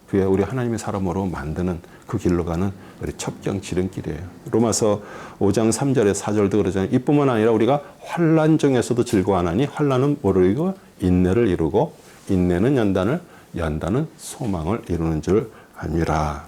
그게 우리 하나님의 사람으로 만드는 그 길로 가는 우리 첩경 지름길이에요. 로마서 5장 3절에 4절도 그러잖아요. 이뿐만 아니라 우리가 환난 중에서도 즐거워하나니 환난은 뭐를 이루고 인내를 이루고 인내는 연단은 소망을 이루는 줄 압니다.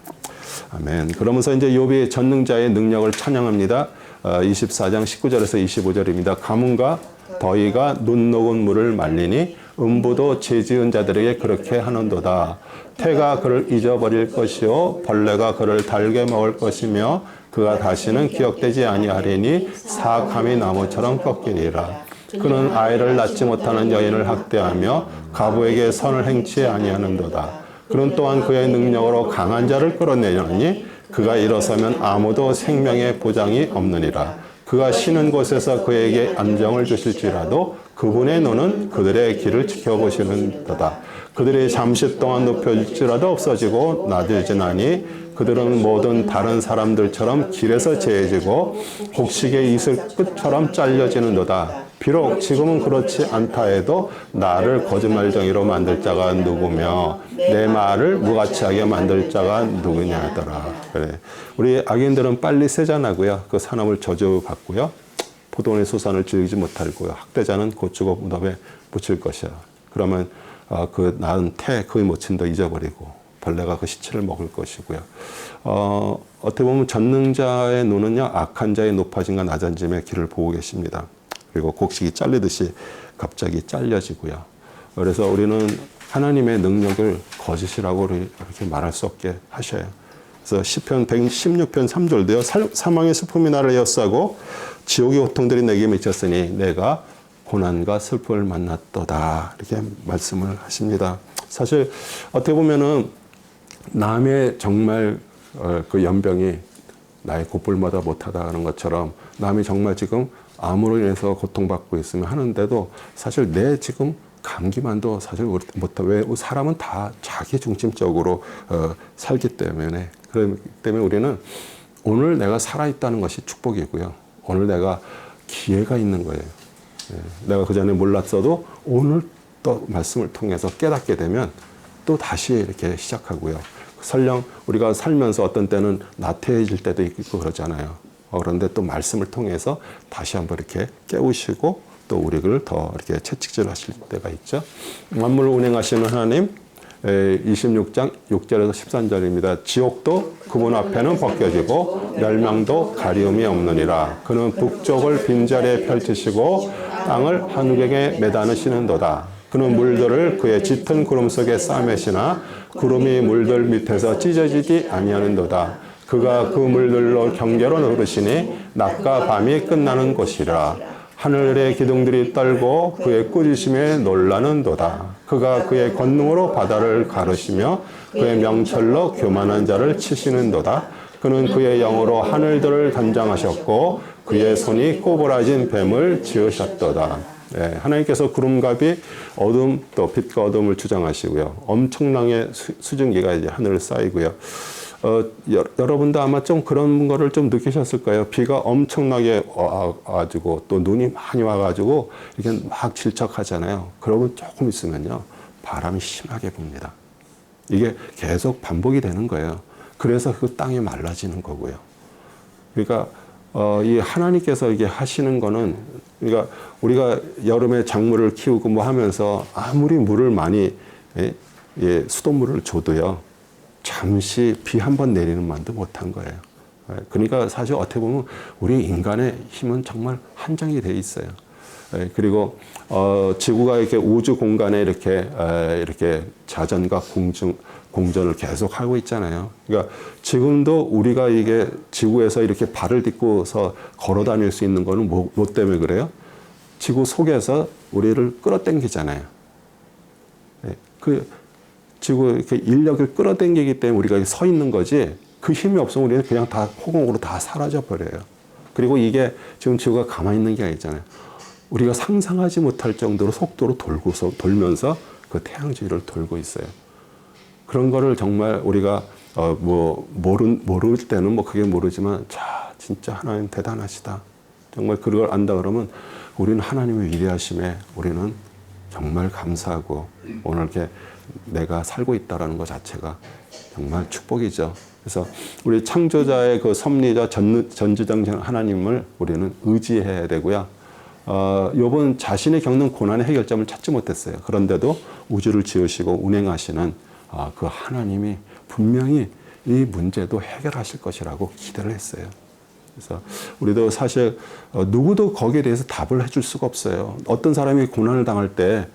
아멘. 그러면서 이제 욥이 전능자의 능력을 찬양합니다. 24장 19절에서 25절입니다. 가뭄과 더위가 눈 녹은 물을 말리니 음부도 죄지은 자들에게 그렇게 하는도다. 태가 그를 잊어버릴 것이요 벌레가 그를 달게 먹을 것이며 그가 다시는 기억되지 아니하리니 사악함이 나무처럼 꺾이리라. 그는 아이를 낳지 못하는 여인을 학대하며 가부에게 선을 행치 아니하는도다. 그는 또한 그의 능력으로 강한 자를 끌어내려니 그가 일어서면 아무도 생명의 보장이 없느니라. 그가 쉬는 곳에서 그에게 안정을 주실지라도 그분의 눈은 그들의 길을 지켜보시는도다. 그들이 잠시 동안 높여질지라도 없어지고 낮아지나니 그들은 모든 다른 사람들처럼 길에서 제해지고 곡식의 이슬 끝처럼 잘려지는도다. 비록 지금은 그렇지 않다 해도 나를 거짓말쟁이로 만들 자가 누구며 내 말을 무가치하게 만들 자가 누구냐 하더라. 그래. 우리 악인들은 빨리 세잔하고요. 그 산업을 저주받고요. 포도원의 수산을 즐기지 못하고요. 학대자는 곧 죽어 무덤에 묻힐 것이야. 그러면 그 낳은 태 그의 모친도 잊어버리고 벌레가 그 시체를 먹을 것이고요. 어떻게 보면 전능자의 눈은요, 악한 자의 높아짐과 낮아짐의 길을 보고 계십니다. 그리고 곡식이 잘리듯이 갑자기 잘려지고요. 그래서 우리는 하나님의 능력을 거짓이라고 이렇게 말할 수 없게 하셔요. 그래서 시편 116편 3절도요. 사망의 슬픔이 나를 에워싸고 지옥의 고통들이 내게 미쳤으니 내가 고난과 슬픔을 만났도다. 이렇게 말씀을 하십니다. 사실 어떻게 보면은 남의 정말 그 연병이 나의 곱볼마다 못하다는 것처럼 남이 정말 지금 암으로 인해서 고통받고 있으면 하는데도 사실 내 지금 감기만도 사실 못하. 왜 사람은 다 자기 중심적으로 살기 때문에 그렇기 때문에 우리는 오늘 내가 살아있다는 것이 축복이고요. 오늘 내가 기회가 있는 거예요. 내가 그 전에 몰랐어도 오늘 또 말씀을 통해서 깨닫게 되면 또 다시 이렇게 시작하고요. 설령 우리가 살면서 어떤 때는 나태해질 때도 있고 그러잖아요. 그런데 또 말씀을 통해서 다시 한번 이렇게 깨우시고 또 우리를 더 이렇게 채찍질 하실 때가 있죠. 만물을 운행하시는 하나님, 26장 6절에서 13절입니다. 지옥도 그분 앞에는 벗겨지고 멸망도 가리움이 없느니라. 그는 북쪽을 빈자리에 펼치시고 땅을 한우경에 매다느시는도다. 그는 물들을 그의 짙은 구름 속에 싸매시나 구름이 물들 밑에서 찢어지지 아니하는도다. 그가 그 물들로 경계로 흐르시니 낮과 밤이 끝나는 곳이라. 하늘의 기둥들이 떨고 그의 꾸짖음에 놀라는도다. 그가 그의 권능으로 바다를 가르시며 그의 명철로 교만한 자를 치시는도다. 그는 그의 영으로 하늘들을 단장하셨고 그의 손이 꼬부라진 뱀을 지으셨도다. 네, 하나님께서 구름갑이 어둠 또 빛과 어둠을 주장하시고요. 엄청나게 수증기가 이제 하늘을 쌓이고요. 여러분도 아마 좀 그런 거를 좀 느끼셨을 거예요. 비가 엄청나게 와가지고 또 눈이 많이 와가지고 이렇게 막 질척하잖아요. 그러면 조금 있으면요 바람이 심하게 붑니다. 이게 계속 반복이 되는 거예요. 그래서 그 땅이 말라지는 거고요. 그러니까 이 하나님께서 이게 하시는 거는, 그러니까 우리가 여름에 작물을 키우고 뭐 하면서 아무리 물을 많이 수돗물을 줘도요, 잠시 비 한 번 내리는 만도 못한 거예요. 그러니까 사실 어떻게 보면 우리 인간의 힘은 정말 한정이 돼 있어요. 그리고 지구가 이렇게 우주 공간에 이렇게 자전과 공전을 계속 하고 있잖아요. 그러니까 지금도 우리가 이게 지구에서 이렇게 발을 딛고서 걸어 다닐 수 있는 거는 뭐 때문에 그래요? 지구 속에서 우리를 끌어당기잖아요. 그 지구 이렇게 인력을 끌어당기기 때문에 우리가 서 있는 거지, 그 힘이 없으면 우리는 그냥 다 호공으로 다 사라져 버려요. 그리고 이게 지금 지구가 가만히 있는 게 아니잖아요. 우리가 상상하지 못할 정도로 속도로 돌면서 그 태양 주위를 돌고 있어요. 그런 거를 정말 우리가 모를 때는 뭐 그게 모르지만, 자, 진짜 하나님 대단하시다. 정말 그걸 안다 그러면 우리는 하나님의 위대하심에 우리는 정말 감사하고, 오늘 이렇게 내가 살고 있다라는 것 자체가 정말 축복이죠. 그래서 우리 창조자의 그 섭리자 전지전능하신 하나님을 우리는 의지해야 되고요. 요번 자신이 겪는 고난의 해결점을 찾지 못했어요. 그런데도 우주를 지으시고 운행하시는 그 하나님이 분명히 이 문제도 해결하실 것이라고 기대를 했어요. 그래서 우리도 사실 누구도 거기에 대해서 답을 해줄 수가 없어요. 어떤 사람이 고난을 당할 때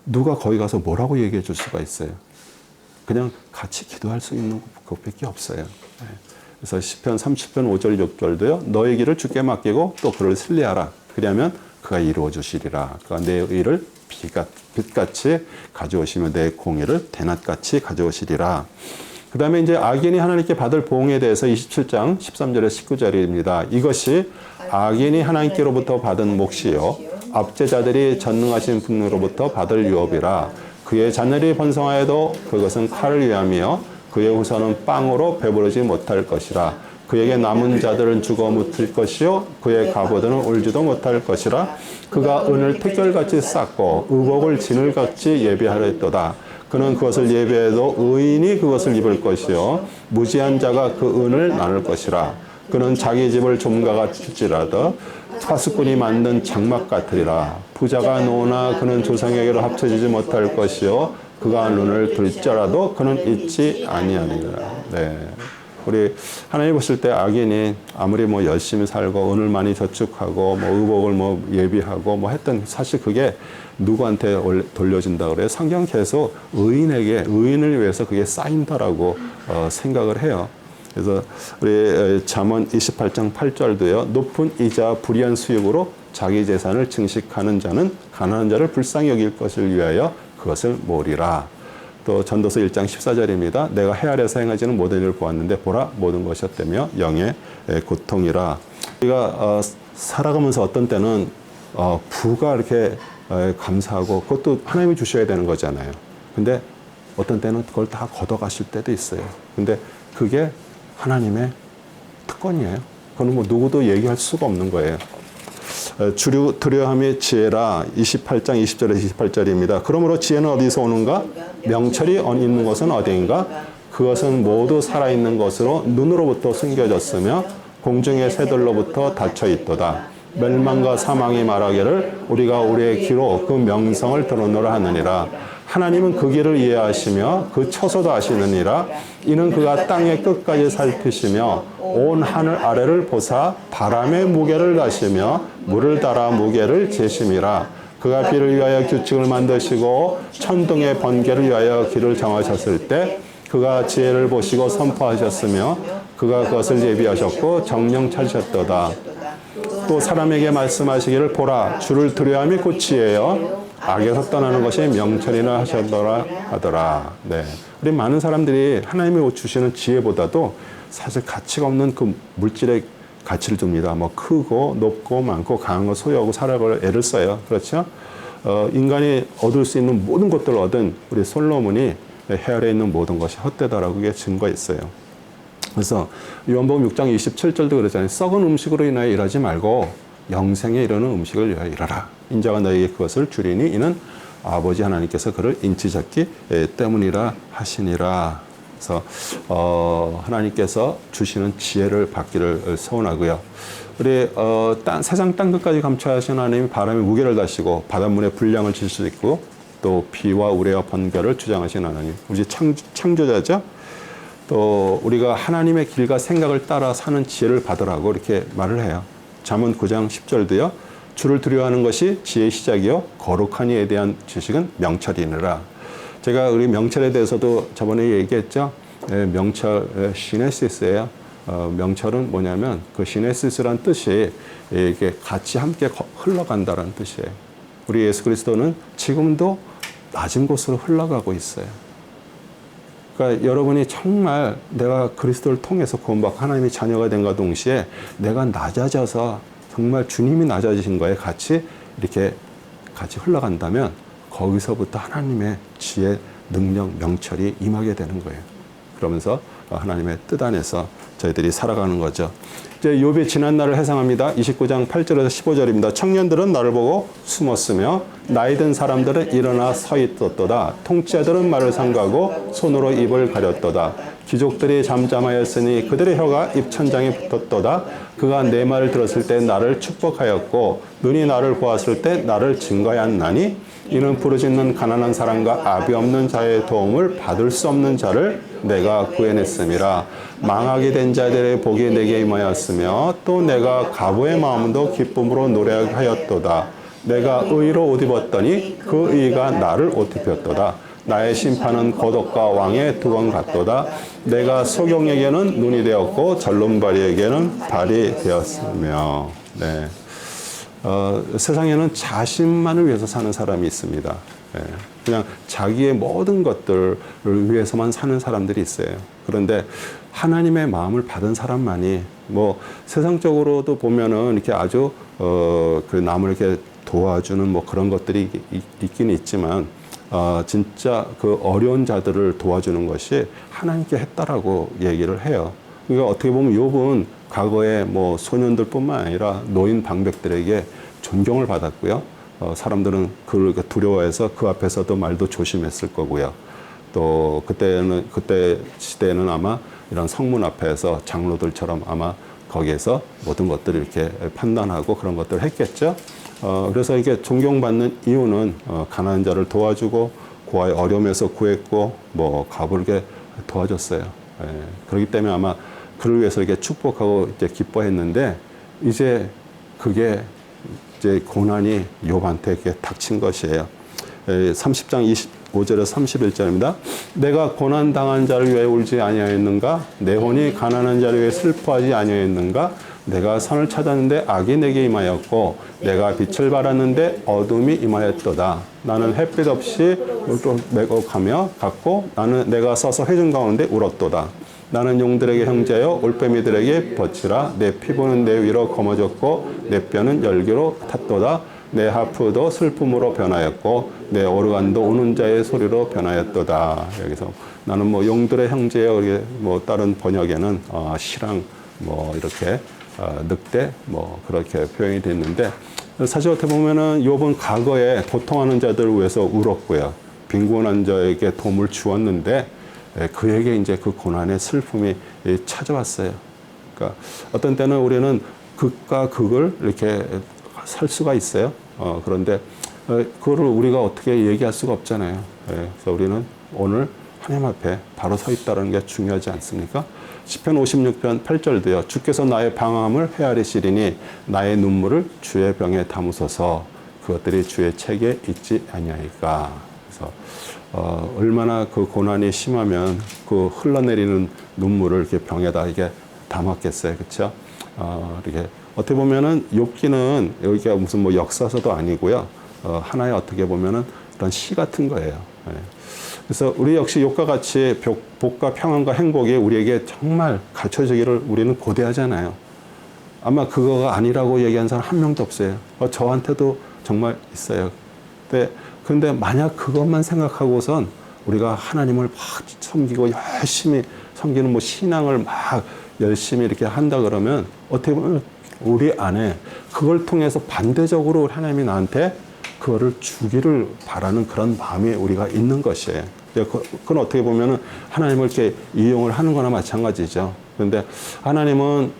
누가 거기 가서 뭐라고 얘기해 줄 수가 있어요. 그냥 같이 기도할 수 있는 것밖에 없어요. 그래서 시편 30편 5절 6절도요. 너의 길을 주께 맡기고 또 그를 신뢰하라. 그러면 그가 이루어 주시리라. 그가 내 의를 빛같이 가져오시며 내 공의를 대낮같이 가져오시리라. 그 다음에 이제 악인이 하나님께 받을 보응에 대해서 27장 13절에 19절입니다. 이것이 악인이 하나님께로부터 받은 몫이요 압제자들이 전능하신 분으로부터 받을 유업이라. 그의 자녀들이 번성하여도 그것은 칼을 위함이요 그의 후손은 빵으로 배부르지 못할 것이라. 그에게 남은 자들은 죽어 묻힐 것이요 그의 가보들은 울지도 못할 것이라. 그가 은을 택결같이 쌓고 의복을 진을같이 예비하였도다. 그는 그것을 예비해도 의인이 그것을 입을 것이요 무지한 자가 그 은을 나눌 것이라. 그는 자기 집을 좀가같을지라도 파수꾼이 만든 장막 같으리라. 부자가 노나 그는 조상에게로 합쳐지지 못할 것이요 그가 눈을 들더라도 그는 잊지 아니하리라. 네. 우리 하나님 보실 때 악인이 아무리 뭐 열심히 살고 은을 많이 저축하고 뭐 의복을 뭐 예비하고 뭐 했던, 사실 그게 누구한테 돌려진다 그래요? 성경 계속 의인을 위해서 그게 쌓인다라고 생각을 해요. 그래서 우리 잠언 28장 8절도요. 높은 이자 불의한 수익으로 자기 재산을 증식하는 자는 가난한 자를 불쌍히 여길 것을 위하여 그것을 모으리라. 또 전도서 1장 14절입니다. 내가 해 아래에서 행하지는 모든 일을 보았는데 보라 모든 것이었다며 영의 고통이라. 우리가 살아가면서 어떤 때는 부가 이렇게 감사하고 그것도 하나님이 주셔야 되는 거잖아요. 근데 어떤 때는 그걸 다 걷어가실 때도 있어요. 근데 그게 하나님의 특권이에요. 그건 뭐 누구도 얘기할 수가 없는 거예요. 주류 두려함의 지혜라. 28장 20절에서 28절입니다. 그러므로 지혜는 어디서 오는가? 명철이 있는 것은 어디인가? 그것은 모두 살아있는 것으로 눈으로부터 숨겨졌으며 공중의 새들로부터 닫혀있도다. 멸망과 사망이 말하기를 우리가 우리의 귀로 그 명성을 드러내라 하느니라. 하나님은 그 길을 이해하시며 그 처소도 아시느니라. 이는 그가 땅의 끝까지 살피시며 온 하늘 아래를 보사 바람의 무게를 가시며 물을 따라 무게를 재심이라. 그가 비를 위하여 규칙을 만드시고 천둥의 번개를 위하여 길을 정하셨을 때 그가 지혜를 보시고 선포하셨으며 그가 그것을 예비하셨고 정령 찾으셨도다. 또 사람에게 말씀하시기를 보라 주를 두려워함이 곧 지혜요 악에서 떠나는 것이 명철이나 하셨더라 하더라. 네. 우리 많은 사람들이 하나님이 주시는 지혜보다도 사실 가치가 없는 그 물질의 가치를 줍니다. 뭐 크고 높고 많고 강한 거 소유하고 살아갈 애를 써요. 그렇죠? 인간이 얻을 수 있는 모든 것들을 얻은 우리 솔로몬이 해 아래에 있는 모든 것이 헛되다라고 그게 증거했어요. 그래서 요한복음 6장 27절도 그러잖아요. 썩은 음식으로 인하여 일하지 말고 영생에 이르는 음식을 위하여 일하라. 인자가 너에게 그것을 주리니 이는 아버지 하나님께서 그를 인치셨기 때문이라 하시니라. 그래서 하나님께서 주시는 지혜를 받기를 소원하고요. 우리 세상 땅 끝까지 감춰하신 하나님이 바람의 무게를 다시고 바닷물에 분량을 질 수 있고 또 비와 우레와 번개를 주장하신 하나님, 우리 창조자죠. 또 우리가 하나님의 길과 생각을 따라 사는 지혜를 받으라고 이렇게 말을 해요. 잠언 9장 10절도요. 주를 두려워하는 것이 지혜의 시작이요 거룩한 이에 대한 지식은 명철이니라. 제가 우리 명철에 대해서도 저번에 얘기했죠. 명철 시네시스예요. 명철은 뭐냐면 그 시네시스란 뜻이 이게 같이 함께 흘러간다는 뜻이에요. 우리 예수 그리스도는 지금도 낮은 곳으로 흘러가고 있어요. 그러니까 여러분이 정말 내가 그리스도를 통해서 구원받고 하나님의 자녀가 된과 동시에 내가 낮아져서 정말 주님이 낮아지신 거에 같이 이렇게 같이 흘러간다면 거기서부터 하나님의 지혜, 능력, 명철이 임하게 되는 거예요. 그러면서 하나님의 뜻 안에서 저희들이 살아가는 거죠. 이제 욥의 지난 날을 회상합니다. 29장 8절에서 15절입니다. 청년들은 나를 보고 숨었으며 나이 든 사람들은 일어나 서 있었도다. 통치자들은 말을 삼가고 손으로 입을 가렸도다. 귀족들이 잠잠하였으니 그들의 혀가 입천장에 붙었도다. 그가 내 말을 들었을 때 나를 축복하였고 눈이 나를 보았을 때 나를 증거하였나니 이는 부르짖는 가난한 사람과 압이 없는 자의 도움을 받을 수 없는 자를 내가 구해냈음이라. 망하게 된 자들의 복이 내게 임하였으며 또 내가 가부의 마음도 기쁨으로 노래하였도다. 내가 의로 옷 입었더니 그 의가 나를 옷 입혔도다. 나의 심판은 고독과 왕의 두건 같도다. 내가 소경에게는 눈이 되었고 절름발이에게는 발이 되었으며. 네. 세상에는 자신만을 위해서 사는 사람이 있습니다. 그냥 자기의 모든 것들을 위해서만 사는 사람들이 있어요. 그런데 하나님의 마음을 받은 사람만이 뭐 세상적으로도 보면은 이렇게 아주 그 남을 이렇게 도와주는 뭐 그런 것들이 있긴 있지만 진짜 그 어려운 자들을 도와주는 것이 하나님께 했다라고 얘기를 해요. 그러니까 어떻게 보면 욥은 과거에 뭐 소년들뿐만 아니라 노인 방백들에게 존경을 받았고요. 사람들은 그를 두려워해서 그 앞에서도 말도 조심했을 거고요. 또 그때 시대에는 아마 이런 성문 앞에서 장로들처럼 아마 거기에서 모든 것들을 이렇게 판단하고 그런 것들을 했겠죠. 그래서 이게 존경받는 이유는 가난한 자를 도와주고 고아의 어려움에서 구했고 뭐 가불게 도와줬어요. 그렇기 때문에 아마 그를 위해서 이렇게 축복하고 이제 기뻐했는데 이제 그게 이제 고난이 욥한테 이렇게 닥친 것이에요. 30장 25절에서 31절입니다. 내가 고난 당한 자를 위해 울지 아니하였는가? 내 혼이 가난한 자를 위해 슬퍼하지 아니하였는가? 내가 선을 찾았는데 악이 내게 임하였고 내가 빛을 바랐는데 어둠이 임하였도다. 나는 햇빛 없이 매곡하며 갔고 나는 내가 서서 회중 가운데 울었도다. 나는 용들에게 형제여 올빼미들에게 버치라. 내 피부는 내 위로 검어졌고 내 뼈는 열기로 탔도다. 내 하프도 슬픔으로 변하였고 내 오르간도 우는 자의 소리로 변하였도다. 여기서 나는 뭐 용들의 형제여, 뭐 다른 번역에는 시랑 뭐 이렇게 늑대 뭐 그렇게 표현이 됐는데 사실 어떻게 보면은 욥은 과거에 고통하는 자들을 위해서 울었고요. 빈곤한 자에게 도움을 주었는데 그에게 이제 그 고난의 슬픔이 찾아왔어요. 그러니까 어떤 때는 우리는 극과 극을 이렇게 살 수가 있어요. 그런데 그거를 우리가 어떻게 얘기할 수가 없잖아요. 그래서 우리는 오늘 하나님 앞에 바로 서 있다는 게 중요하지 않습니까? 시편 56편 8절도요. 주께서 나의 방황을 헤아리시리니 나의 눈물을 주의 병에 담으소서. 그것들이 주의 책에 있지 아니하리까. 그래서 얼마나 그 고난이 심하면 그 흘러내리는 눈물을 이렇게 병에다 이게 담았겠어요, 그렇죠? 이렇게 어떻게 보면은 욥기는 여기가 무슨 뭐 역사서도 아니고요, 하나의 어떻게 보면은 그런 시 같은 거예요. 그래서 우리 역시 욥과 같이 복과 평안과 행복이 우리에게 정말 갖춰지기를 우리는 고대하잖아요. 아마 그거가 아니라고 얘기한 사람 한 명도 없어요. 저한테도 정말 있어요. 근데 만약 그것만 생각하고선 우리가 하나님을 막 섬기고 열심히 섬기는 뭐 신앙을 막 열심히 이렇게 한다 그러면 어떻게 보면 우리 안에 그걸 통해서 반대적으로 하나님이 나한테 그거를 주기를 바라는 그런 마음이 우리가 있는 것이에요. 그건 어떻게 보면은 하나님을 이렇게 이용을 하는 거나 마찬가지죠. 그런데 하나님은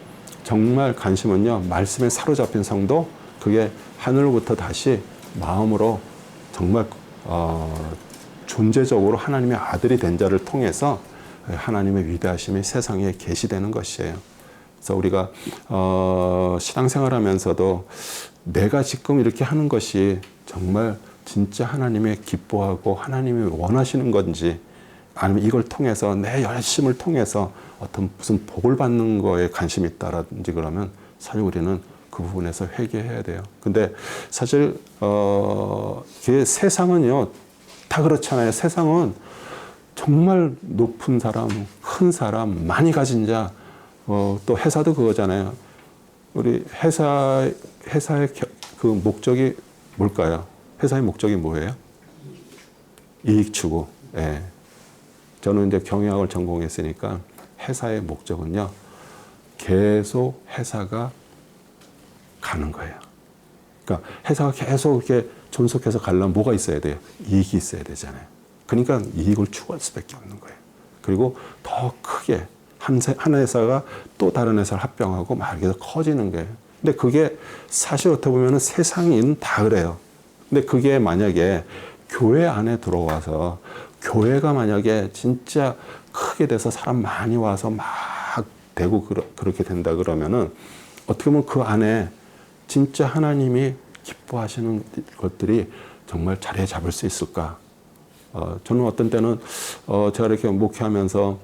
정말 관심은요, 말씀에 사로잡힌 성도, 그게 하늘로부터 다시 마음으로 정말 존재적으로 하나님의 아들이 된 자를 통해서 하나님의 위대하심이 세상에 계시되는 것이에요. 그래서 우리가 신앙생활하면서도 내가 지금 이렇게 하는 것이 정말 진짜 하나님의 기뻐하고 하나님이 원하시는 건지, 아니면 이걸 통해서 내 열심을 통해서 어떤 무슨 복을 받는 거에 관심이 있다라든지 그러면 사실 우리는 그 부분에서 회개해야 돼요. 근데 사실 세상은요 다 그렇잖아요. 세상은 정말 높은 사람, 큰 사람, 많이 가진 자, 또 회사도 그거잖아요. 우리 회사의 그 목적이 뭘까요? 회사의 목적이 뭐예요? 이익 추구. 예. 저는 이제 경영학을 전공했으니까 회사의 목적은요, 계속 회사가 가는 거예요. 그러니까 회사가 계속 이렇게 존속해서 가려면 뭐가 있어야 돼요? 이익이 있어야 되잖아요. 그러니까 이익을 추구할 수밖에 없는 거예요. 그리고 더 크게 한 회사가 또 다른 회사를 합병하고 막 이렇게 커지는 거예요. 근데 그게 사실 어떻게 보면 세상인 다 그래요. 근데 그게 만약에 교회 안에 들어와서 교회가 만약에 진짜 크게 돼서 사람 많이 와서 막 되고 그렇게 된다 그러면은 어떻게 보면 그 안에 진짜 하나님이 기뻐하시는 것들이 정말 자리에 잡을 수 있을까? 저는 어떤 때는 제가 이렇게 목회하면서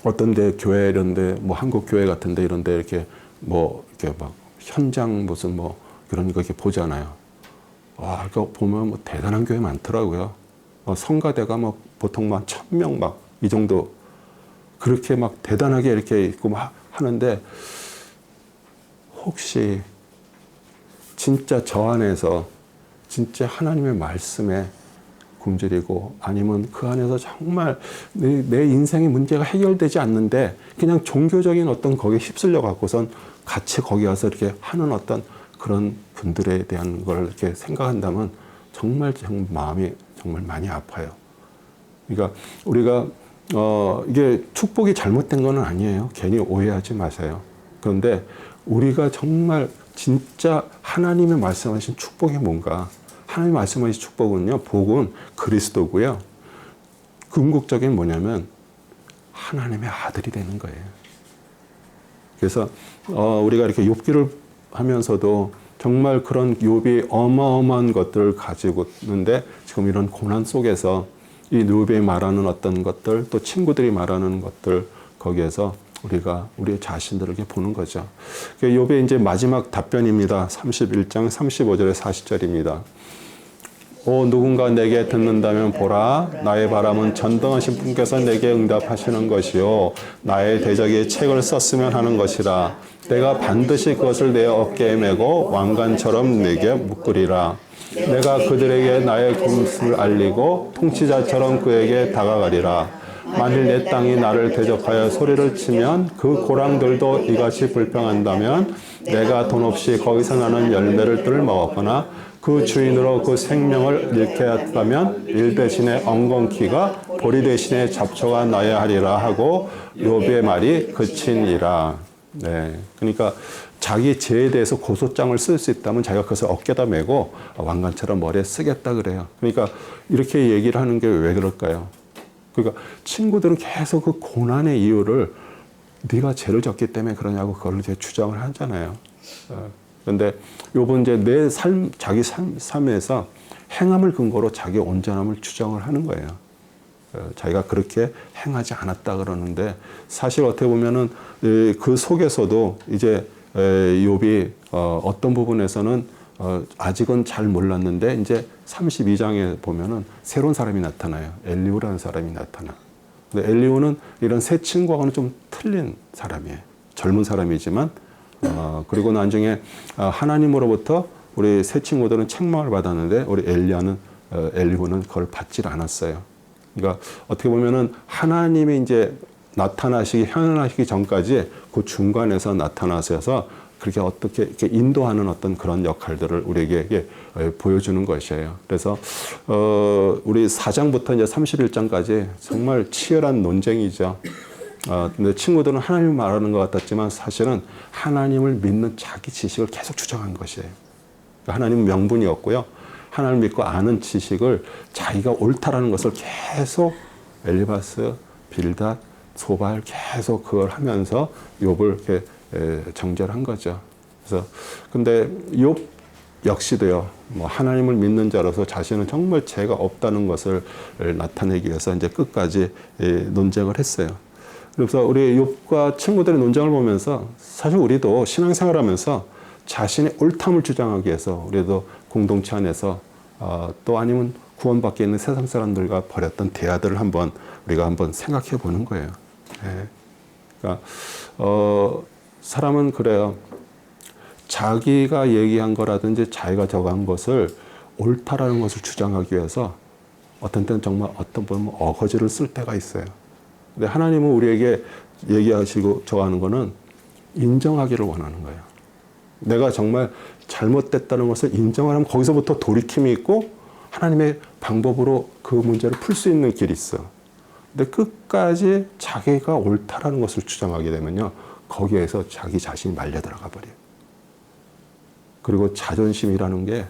어떤 데 교회 이런 데 뭐 한국 교회 같은 데 이런 데 이렇게 뭐 이렇게 막 현장 무슨 뭐 그런 거 이렇게 보잖아요. 와, 그거 보면 뭐 대단한 교회 많더라고요. 성가대가 뭐 보통 막 1000명 막 이 정도 그렇게 막 대단하게 이렇게 있고 막 하는데 혹시 진짜 저 안에서 진짜 하나님의 말씀에 굶주리고 아니면 그 안에서 정말 내 인생의 문제가 해결되지 않는데 그냥 종교적인 어떤 거기에 휩쓸려 갖고선 같이 거기 와서 이렇게 하는 어떤 그런 분들에 대한 걸 이렇게 생각한다면 정말 마음이 정말 많이 아파요. 그러니까 우리가 이게 축복이 잘못된 건 아니에요. 괜히 오해하지 마세요. 그런데 우리가 정말 진짜 하나님의 말씀하신 축복이 뭔가? 하나님 말씀하신 축복은요, 복은 그리스도고요. 궁극적인 뭐냐면 하나님의 아들이 되는 거예요. 그래서 우리가 이렇게 욥기를 하면서도 정말 그런 욥이 어마어마한 것들을 가지고 있는데 지금 이런 고난 속에서 이 욥이 말하는 어떤 것들, 또 친구들이 말하는 것들, 거기에서 우리가 우리 자신들을 이렇게 보는 거죠. 욥의 이제 마지막 답변입니다. 31장 35절에 40절입니다. 오, 누군가 내게 듣는다면 보라, 나의 바람은 전등하신 분께서 내게 응답하시는 것이요 나의 대적이 책을 썼으면 하는 것이라. 내가 반드시 그것을 내 어깨에 메고 왕관처럼 내게 묶으리라. 내가 그들에게 나의 금수를 알리고 통치자처럼 그에게 다가가리라. 만일 내 땅이 나를 대적하여 소리를 치면 그 고랑들도 이같이 불평한다면 내가 돈 없이 거기서 나는 열매를 뜰 먹었거나 그 주인으로 그 생명을 잃게 했다면 일 대신에 엉겅퀴가 보리 대신에 잡초가 나야 하리라 하고 욥의 말이 그치니라. 네, 그러니까 자기 죄에 대해서 고소장을 쓸 수 있다면 자기가 그것을 어깨다 메고 왕관처럼 머리에 쓰겠다 그래요. 그러니까 이렇게 얘기를 하는 게 왜 그럴까요? 그러니까 친구들은 계속 그 고난의 이유를 네가 죄를 졌기 때문에 그러냐고 그걸 이제 주장을 하잖아요. 그런데 요번 이제 내 삶, 자기 삶에서 행함을 근거로 자기 온전함을 주장을 하는 거예요. 자기가 그렇게 행하지 않았다 그러는데 사실 어떻게 보면은 그 속에서도 이제 욥이 어떤 부분에서는 아직은 잘 몰랐는데 이제 32장에 보면은 새로운 사람이 나타나요. 엘리후라는 사람이 나타나. 근데 엘리후는 이런 새 친구하고는 좀 틀린 사람이에요. 젊은 사람이지만 그리고 나중에 하나님으로부터 우리 새 친구들은 책망을 받았는데 우리 엘리후는 그걸 받질 않았어요. 그러니까 어떻게 보면은 하나님이 이제 현현하시기 전까지 그 중간에서 나타나셔서 그렇게 어떻게 이렇게 인도하는 어떤 그런 역할들을 우리에게 보여주는 것이에요. 그래서 우리 4장부터 이제 31장까지 정말 치열한 논쟁이죠. 근데 친구들은 하나님을 말하는 것 같았지만 사실은 하나님을 믿는 자기 지식을 계속 주장한 것이에요. 하나님은 명분이었고요. 하나님을 믿고 아는 지식을 자기가 옳다라는 것을 계속 엘리바스, 빌닷, 소발 계속 그걸 하면서 욥을 이렇게 정죄를 한 거죠. 그래서 근데 욥 역시도요. 뭐 하나님을 믿는 자로서 자신은 정말 죄가 없다는 것을 나타내기 위해서 이제 끝까지 논쟁을 했어요. 그래서 우리 욥과 친구들의 논쟁을 보면서 사실 우리도 신앙생활하면서 자신의 옳담을 주장하기 위해서 우리도 공동체 안에서 또 아니면 구원받게 있는 세상 사람들과 벌였던 대화들을 우리가 한번 생각해 보는 거예요. 네. 그러니까 사람은 그래요. 자기가 얘기한 거라든지 자기가 적은 것을 옳다라는 것을 주장하기 위해서 어떤 때는 정말 어떤 보면 어거지를 쓸 때가 있어요. 근데 하나님은 우리에게 얘기하시고 저하는 거는 인정하기를 원하는 거예요. 내가 정말 잘못됐다는 것을 인정하면 거기서부터 돌이킴이 있고 하나님의 방법으로 그 문제를 풀 수 있는 길이 있어. 근데 끝까지 자기가 옳다라는 것을 주장하게 되면요. 거기에서 자기 자신이 말려 들어가 버려요. 그리고 자존심이라는 게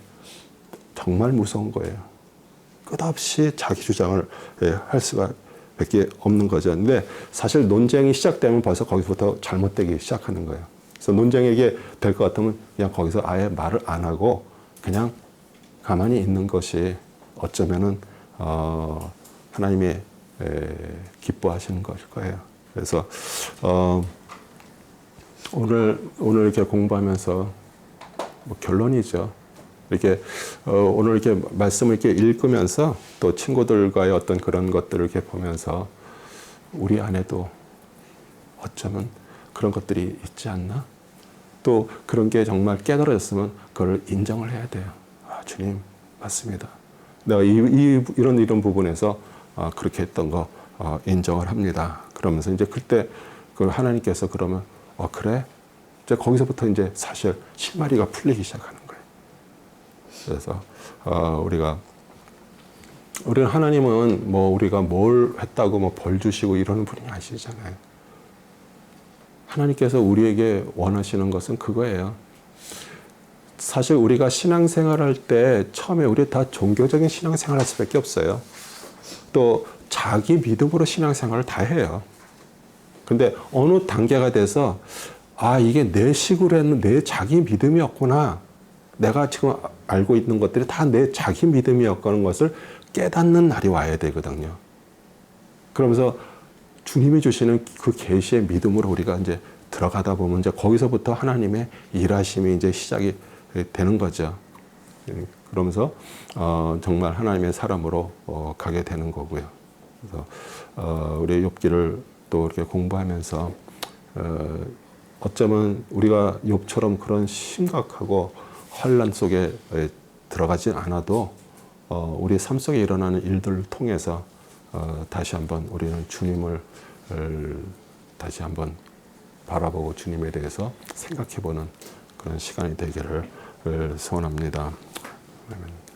정말 무서운 거예요. 끝없이 자기 주장을 할 수가 밖에 없는 거죠. 근데 사실 논쟁이 시작되면 벌써 거기서부터 잘못되기 시작하는 거예요. 그래서 논쟁에게 될 것 같으면 그냥 거기서 아예 말을 안 하고 그냥 가만히 있는 것이 어쩌면은 하나님이 기뻐하시는 것일 거예요. 그래서 오늘 이렇게 공부하면서 뭐 결론이죠. 이렇게 오늘 이렇게 말씀을 이렇게 읽으면서 또 친구들과의 어떤 그런 것들을 이렇게 보면서 우리 안에도 어쩌면 그런 것들이 있지 않나? 또 그런 게 정말 깨달아졌으면 그걸 인정을 해야 돼요. 주님 맞습니다. 내가 이런 부분에서 그렇게 했던 거 인정을 합니다. 그러면서 이제 그때 그 하나님께서 그러면 그래? 이제 거기서부터 이제 사실 실마리가 풀리기 시작하는 거예요. 그래서 우리는 하나님은 뭐 우리가 뭘 했다고 뭐 벌 주시고 이러는 분이 아니시잖아요. 하나님께서 우리에게 원하시는 것은 그거예요. 사실 우리가 신앙생활할 때 처음에 우리 다 종교적인 신앙생활 할 수밖에 없어요. 또 자기 믿음으로 신앙생활을 다 해요. 근데 어느 단계가 돼서 이게 내 식으로 했는 내 자기 믿음이었구나. 내가 지금 알고 있는 것들이 다 내 자기 믿음이었다는 것을 깨닫는 날이 와야 되거든요. 그러면서 주님이 주시는 그 계시의 믿음으로 우리가 이제 들어가다 보면 이제 거기서부터 하나님의 일하심이 이제 시작이 되는 거죠. 그러면서 정말 하나님의 사람으로 가게 되는 거고요. 그래서 우리 욥기를 또 이렇게 공부하면서 어쩌면 우리가 욥처럼 그런 심각하고 환난 속에 들어가지 않아도 우리 삶 속에 일어나는 일들을 통해서 다시 한번 우리는 주님을 다시 한번 바라보고 주님에 대해서 생각해보는 그런 시간이 되기를 소원합니다. 아멘.